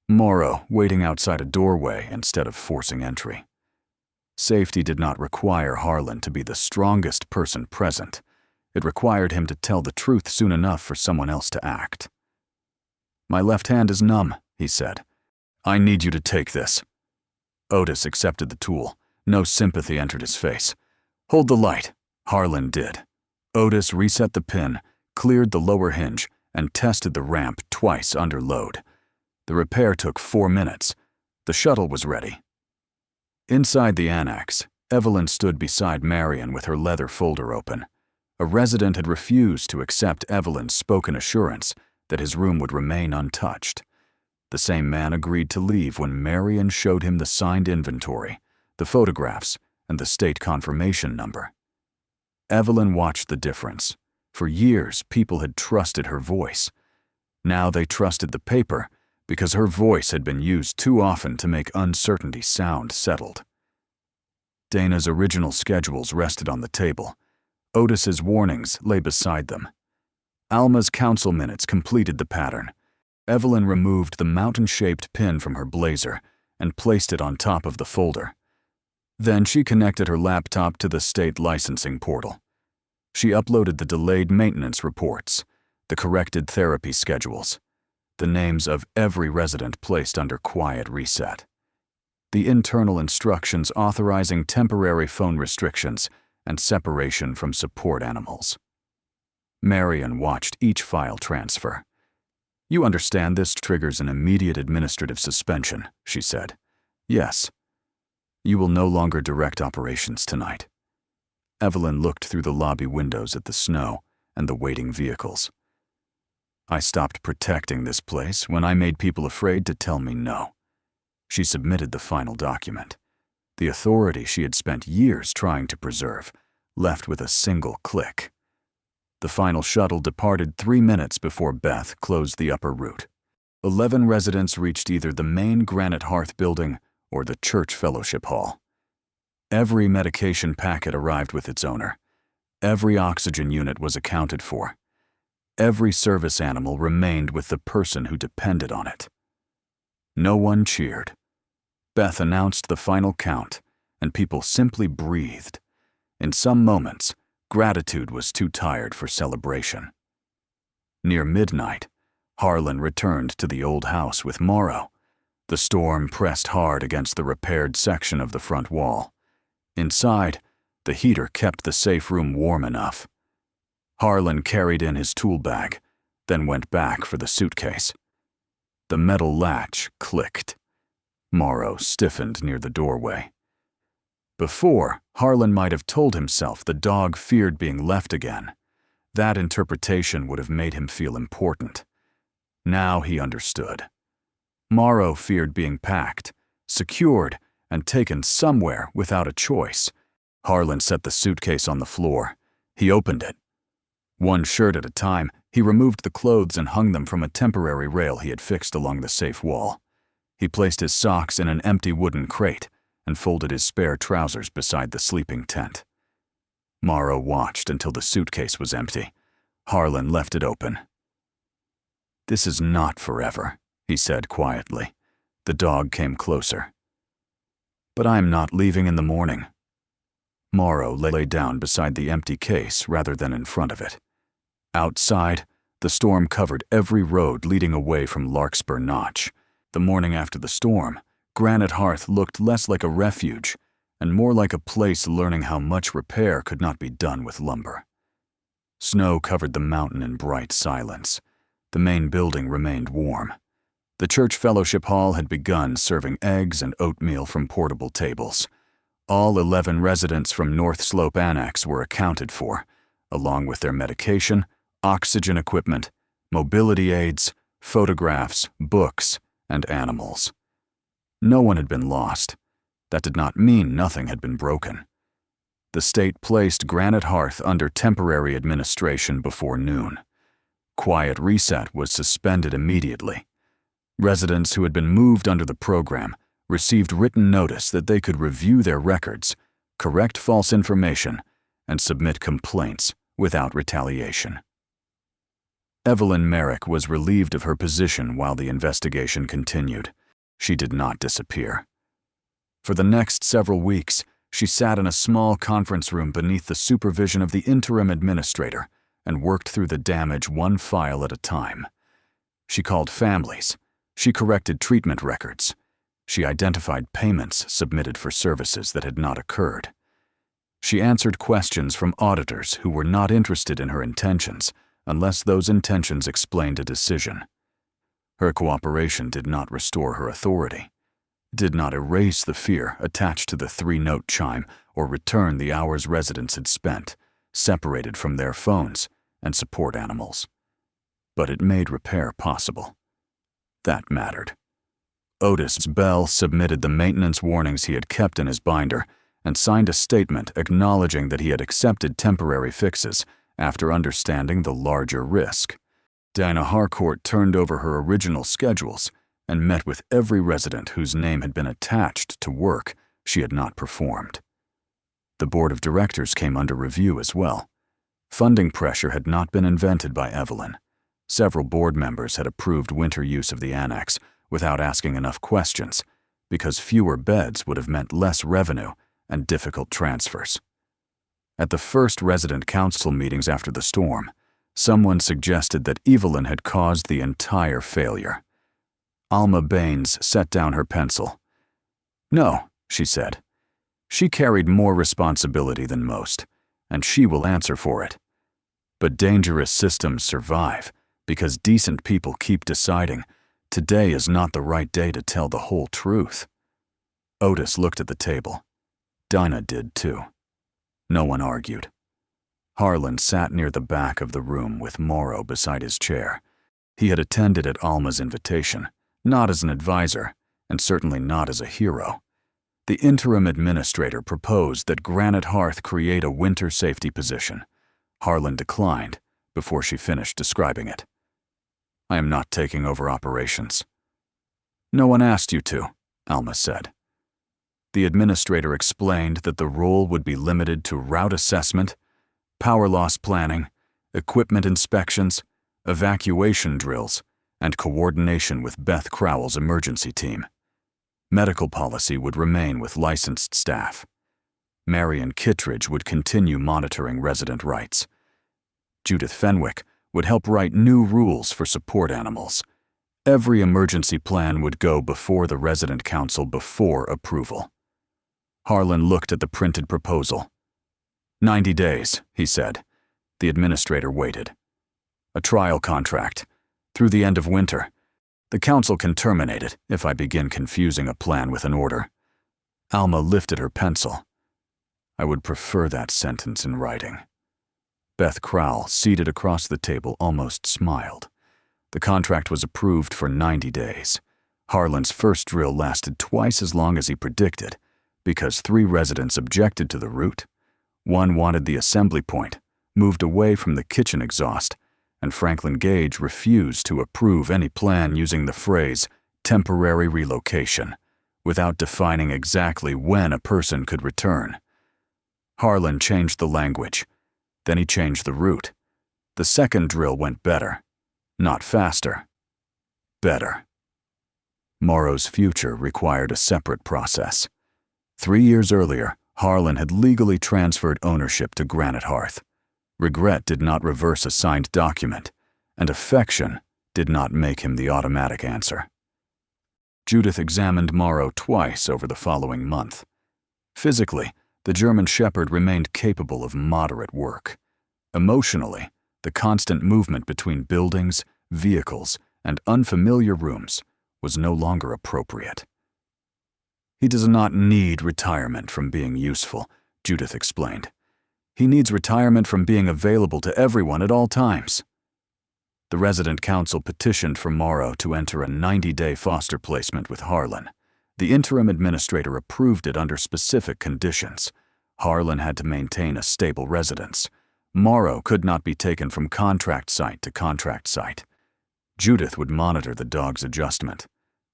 Morrow waiting outside a doorway instead of forcing entry. Safety did not require Harlan to be the strongest person present. It required him to tell the truth soon enough for someone else to act. "My left hand is numb," he said. "I need you to take this." Otis accepted the tool. No sympathy entered his face. "Hold the light." Harlan did. Otis reset the pin, cleared the lower hinge, and tested the ramp twice under load. The repair took 4 minutes. The shuttle was ready. Inside the annex, Evelyn stood beside Marion with her leather folder open. A resident had refused to accept Evelyn's spoken assurance that his room would remain untouched. The same man agreed to leave when Marion showed him the signed inventory, the photographs, and the state confirmation number. Evelyn watched the difference. For years, people had trusted her voice. Now they trusted the paper because her voice had been used too often to make uncertainty sound settled. Dana's original schedules rested on the table. Otis's warnings lay beside them. Alma's council minutes completed the pattern. Evelyn removed the mountain-shaped pin from her blazer and placed it on top of the folder. Then she connected her laptop to the state licensing portal. She uploaded the delayed maintenance reports, the corrected therapy schedules, the names of every resident placed under quiet reset, the internal instructions authorizing temporary phone restrictions and separation from support animals. Marion watched each file transfer. "You understand this triggers an immediate administrative suspension," she said. "Yes. You will no longer direct operations tonight." Evelyn looked through the lobby windows at the snow and the waiting vehicles. "I stopped protecting this place when I made people afraid to tell me no." She submitted the final document. The authority she had spent years trying to preserve, left with a single click. The final shuttle departed 3 minutes before Beth closed the upper route. 11 residents reached either the main Granite Hearth building or the church fellowship hall. Every medication packet arrived with its owner. Every oxygen unit was accounted for. Every service animal remained with the person who depended on it. No one cheered. Beth announced the final count, and people simply breathed. In some moments, gratitude was too tired for celebration. Near midnight, Harlan returned to the old house with Morrow. The storm pressed hard against the repaired section of the front wall. Inside, the heater kept the safe room warm enough. Harlan carried in his tool bag, then went back for the suitcase. The metal latch clicked. Morrow stiffened near the doorway. Before, Harlan might have told himself the dog feared being left again. That interpretation would have made him feel important. Now he understood. Morrow feared being packed, secured, and taken somewhere without a choice. Harlan set the suitcase on the floor. He opened it. One shirt at a time, he removed the clothes and hung them from a temporary rail he had fixed along the safe wall. He placed his socks in an empty wooden crate and folded his spare trousers beside the sleeping tent. Morrow watched until the suitcase was empty. Harlan left it open. "This is not forever," he said quietly. The dog came closer. "But I am not leaving in the morning." Morrow lay down beside the empty case rather than in front of it. Outside, The storm covered every road leading away from Larkspur Notch. The morning after the storm, Granite Hearth looked less like a refuge and more like a place learning how much repair could not be done with lumber. Snow covered the mountain in bright silence. The main building remained warm. The church fellowship hall had begun serving eggs and oatmeal from portable tables. All 11 residents from North Slope Annex were accounted for, along with their medication, oxygen equipment, mobility aids, photographs, books, and animals. No one had been lost. That did not mean nothing had been broken. The state placed Granite Hearth under temporary administration before noon. Quiet reset was suspended immediately. Residents who had been moved under the program received written notice that they could review their records, correct false information, and submit complaints without retaliation. Evelyn Merrick was relieved of her position while the investigation continued. She did not disappear. For the next several weeks, she sat in a small conference room beneath the supervision of the interim administrator and worked through the damage one file at a time. She called families. She corrected treatment records. She identified payments submitted for services that had not occurred. She answered questions from auditors who were not interested in her intentions unless those intentions explained a decision. Her cooperation did not restore her authority, did not erase the fear attached to the 3-note chime or return the hours residents had spent, separated from their phones and support animals. But it made repair possible. That mattered. Otis Bell submitted the maintenance warnings he had kept in his binder and signed a statement acknowledging that he had accepted temporary fixes after understanding the larger risk. Dinah Harcourt turned over her original schedules and met with every resident whose name had been attached to work she had not performed. The board of directors came under review as well. Funding pressure had not been invented by Evelyn. Several board members had approved winter use of the annex without asking enough questions, because fewer beds would have meant less revenue and difficult transfers. At the first resident council meetings after the storm, someone suggested that Evelyn had caused the entire failure. Alma Baines set down her pencil. "No," she said. "She carried more responsibility than most, and she will answer for it. But dangerous systems survive because decent people keep deciding today is not the right day to tell the whole truth." Otis looked at the table. Dinah did too. No one argued. Harlan sat near the back of the room with Morrow beside his chair. He had attended at Alma's invitation, not as an advisor, and certainly not as a hero. The interim administrator proposed that Granite Hearth create a winter safety position. Harlan declined before she finished describing it. "I am not taking over operations." "No one asked you to," Alma said. The administrator explained that the role would be limited to route assessment, power loss planning, equipment inspections, evacuation drills, and coordination with Beth Crowell's emergency team. Medical policy would remain with licensed staff. Marion Kittredge would continue monitoring resident rights. Judith Fenwick would help write new rules for support animals. Every emergency plan would go before the resident council before approval. Harlan looked at the printed proposal. 90 days, he said. The administrator waited. "A trial contract, through the end of winter. The council can terminate it if I begin confusing a plan with an order." Alma lifted her pencil. "I would prefer that sentence in writing." Beth Crowell, seated across the table, almost smiled. The contract was approved for 90 days. Harlan's first drill lasted twice as long as he predicted, because 3 residents objected to the route. One wanted the assembly point, moved away from the kitchen exhaust, and Franklin Gage refused to approve any plan using the phrase temporary relocation, without defining exactly when a person could return. Harlan changed the language. Then he changed the route. The second drill went better. Not faster. Better. Morrow's future required a separate process. 3 years earlier, Harlan had legally transferred ownership to Granite Hearth. Regret did not reverse a signed document, and affection did not make him the automatic answer. Judith examined Morrow twice over the following month. Physically, the German Shepherd remained capable of moderate work. Emotionally, the constant movement between buildings, vehicles, and unfamiliar rooms was no longer appropriate. "He does not need retirement from being useful," Judith explained. "He needs retirement from being available to everyone at all times." The resident council petitioned for Morrow to enter a 90-day foster placement with Harlan. The interim administrator approved it under specific conditions. Harlan had to maintain a stable residence. Morrow could not be taken from contract site to contract site. Judith would monitor the dog's adjustment.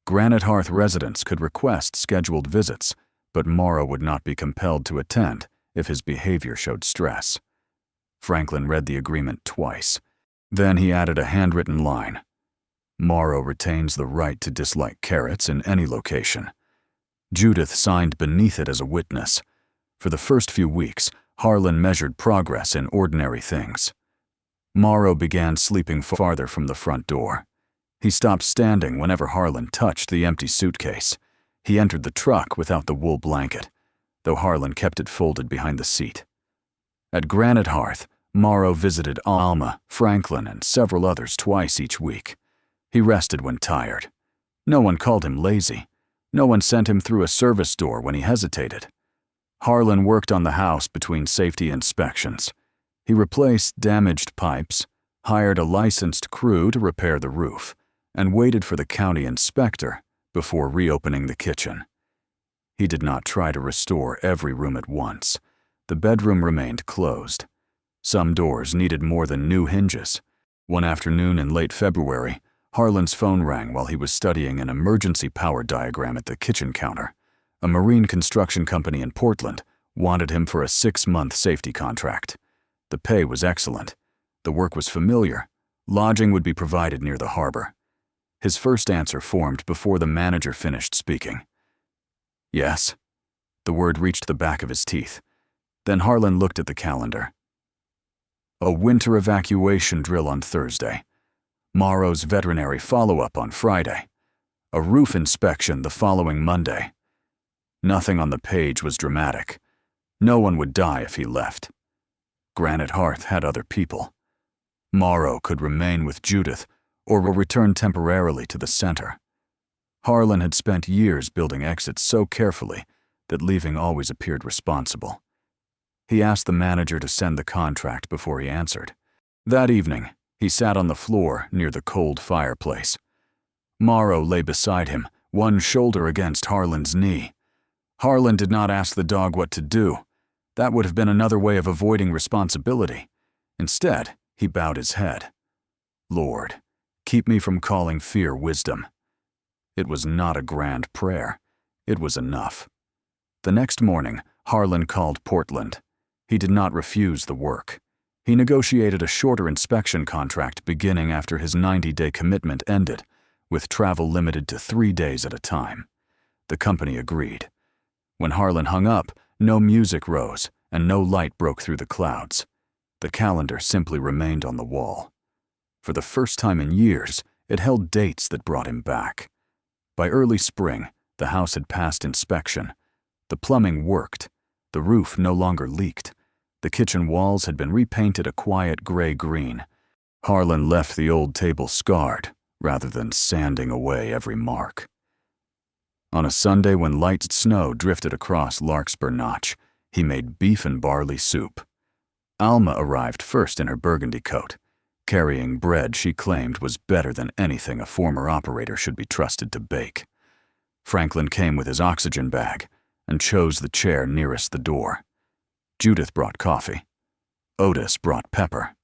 Granite Hearth residents could request scheduled visits, but Morrow would not be compelled to attend if his behavior showed stress. Franklin read the agreement twice. Then he added a handwritten line. "Morrow retains the right to dislike carrots in any location." Judith signed beneath it as a witness. For the first few weeks, Harlan measured progress in ordinary things. Morrow began sleeping farther from the front door. He stopped standing whenever Harlan touched the empty suitcase. He entered the truck without the wool blanket, though Harlan kept it folded behind the seat. At Granite Hearth, Morrow visited Alma, Franklin, and several others twice each week. He rested when tired. No one called him lazy. No one sent him through a service door when he hesitated. Harlan worked on the house between safety inspections. He replaced damaged pipes, hired a licensed crew to repair the roof, and waited for the county inspector before reopening the kitchen. He did not try to restore every room at once. The bedroom remained closed. Some doors needed more than new hinges. One afternoon in late February, Harlan's phone rang while he was studying an emergency power diagram at the kitchen counter. A marine construction company in Portland wanted him for a 6-month safety contract. The pay was excellent. The work was familiar. Lodging would be provided near the harbor. His first answer formed before the manager finished speaking. "Yes." The word reached the back of his teeth. Then Harlan looked at the calendar. A winter evacuation drill on Thursday. Morrow's veterinary follow-up on Friday. A roof inspection the following Monday. Nothing on the page was dramatic. No one would die if he left. Granite Hearth had other people. Morrow could remain with Judith or return temporarily to the center. Harlan had spent years building exits so carefully that leaving always appeared responsible. He asked the manager to send the contract before he answered. That evening, he sat on the floor near the cold fireplace. Morrow lay beside him, one shoulder against Harlan's knee. Harlan did not ask the dog what to do. That would have been another way of avoiding responsibility. Instead, he bowed his head. "Lord, keep me from calling fear wisdom." It was not a grand prayer. It was enough. The next morning, Harlan called Portland. He did not refuse the work. He negotiated a shorter inspection contract beginning after his 90-day commitment ended, with travel limited to 3 days at a time. The company agreed. When Harlan hung up, no music rose and no light broke through the clouds. The calendar simply remained on the wall. For the first time in years, it held dates that brought him back. By early spring, the house had passed inspection. The plumbing worked. The roof no longer leaked. The kitchen walls had been repainted a quiet gray-green. Harlan left the old table scarred, rather than sanding away every mark. On a Sunday when light snow drifted across Larkspur Notch, he made beef and barley soup. Alma arrived first in her burgundy coat, carrying bread she claimed was better than anything a former operator should be trusted to bake. Franklin came with his oxygen bag and chose the chair nearest the door. Judith brought coffee. Otis brought pepper.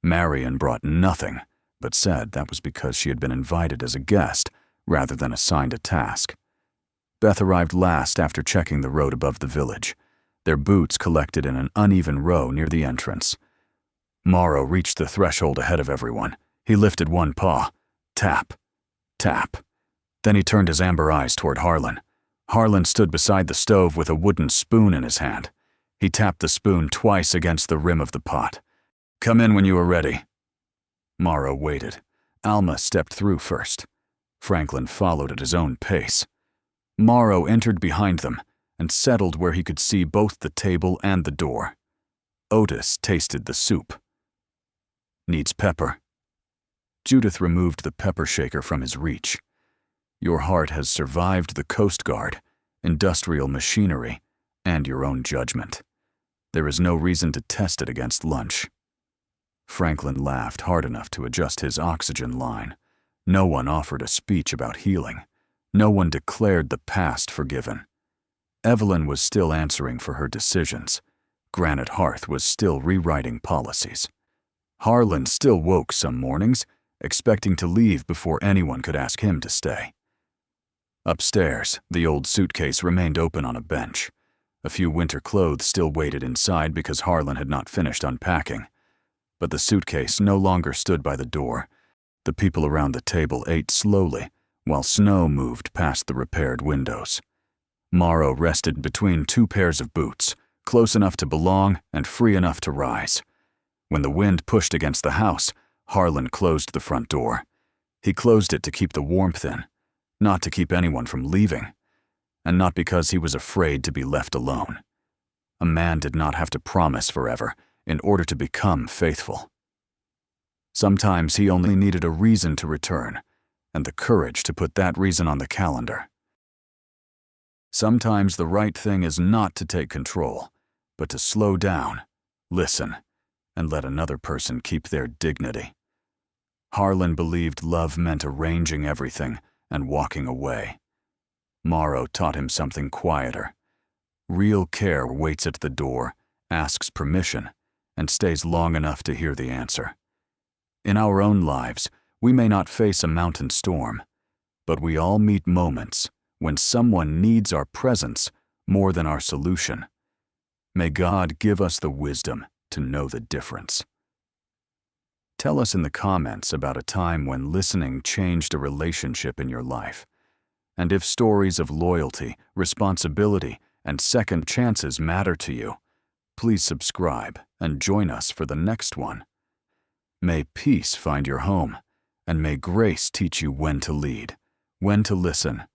Marion brought nothing, but said that was because she had been invited as a guest rather than assigned a task. Beth arrived last after checking the road above the village. Their boots collected in an uneven row near the entrance. Morrow reached the threshold ahead of everyone. He lifted one paw. Tap. Tap. Then he turned his amber eyes toward Harlan. Harlan stood beside the stove with a wooden spoon in his hand. He tapped the spoon twice against the rim of the pot. "Come in when you are ready." Morrow waited. Alma stepped through first. Franklin followed at his own pace. Morrow entered behind them and settled where he could see both the table and the door. Otis tasted the soup. Needs pepper. Judith removed the pepper shaker from his reach. Your heart has survived the Coast Guard, industrial machinery, and your own judgment. There is no reason to test it against lunch. Franklin laughed hard enough to adjust his oxygen line. No one offered a speech about healing. No one declared the past forgiven. Evelyn was still answering for her decisions. Granite Hearth was still rewriting policies. Harlan still woke some mornings, expecting to leave before anyone could ask him to stay. Upstairs, the old suitcase remained open on a bench. A few winter clothes still waited inside because Harlan had not finished unpacking. But the suitcase no longer stood by the door. The people around the table ate slowly, while snow moved past the repaired windows. Morrow rested between two pairs of boots, close enough to belong and free enough to rise. When the wind pushed against the house, Harlan closed the front door. He closed it to keep the warmth in, not to keep anyone from leaving, and not because he was afraid to be left alone. A man did not have to promise forever in order to become faithful. Sometimes he only needed a reason to return, and the courage to put that reason on the calendar. Sometimes the right thing is not to take control, but to slow down, listen, and let another person keep their dignity. Harlan believed love meant arranging everything and walking away. Morrow taught him something quieter. Real care waits at the door, asks permission, and stays long enough to hear the answer. In our own lives, we may not face a mountain storm, but we all meet moments when someone needs our presence more than our solution. May God give us the wisdom to know the difference. Tell us in the comments about a time when listening changed a relationship in your life. And if stories of loyalty, responsibility, and second chances matter to you, please subscribe and join us for the next one. May peace find your home, and may grace teach you when to lead, when to listen,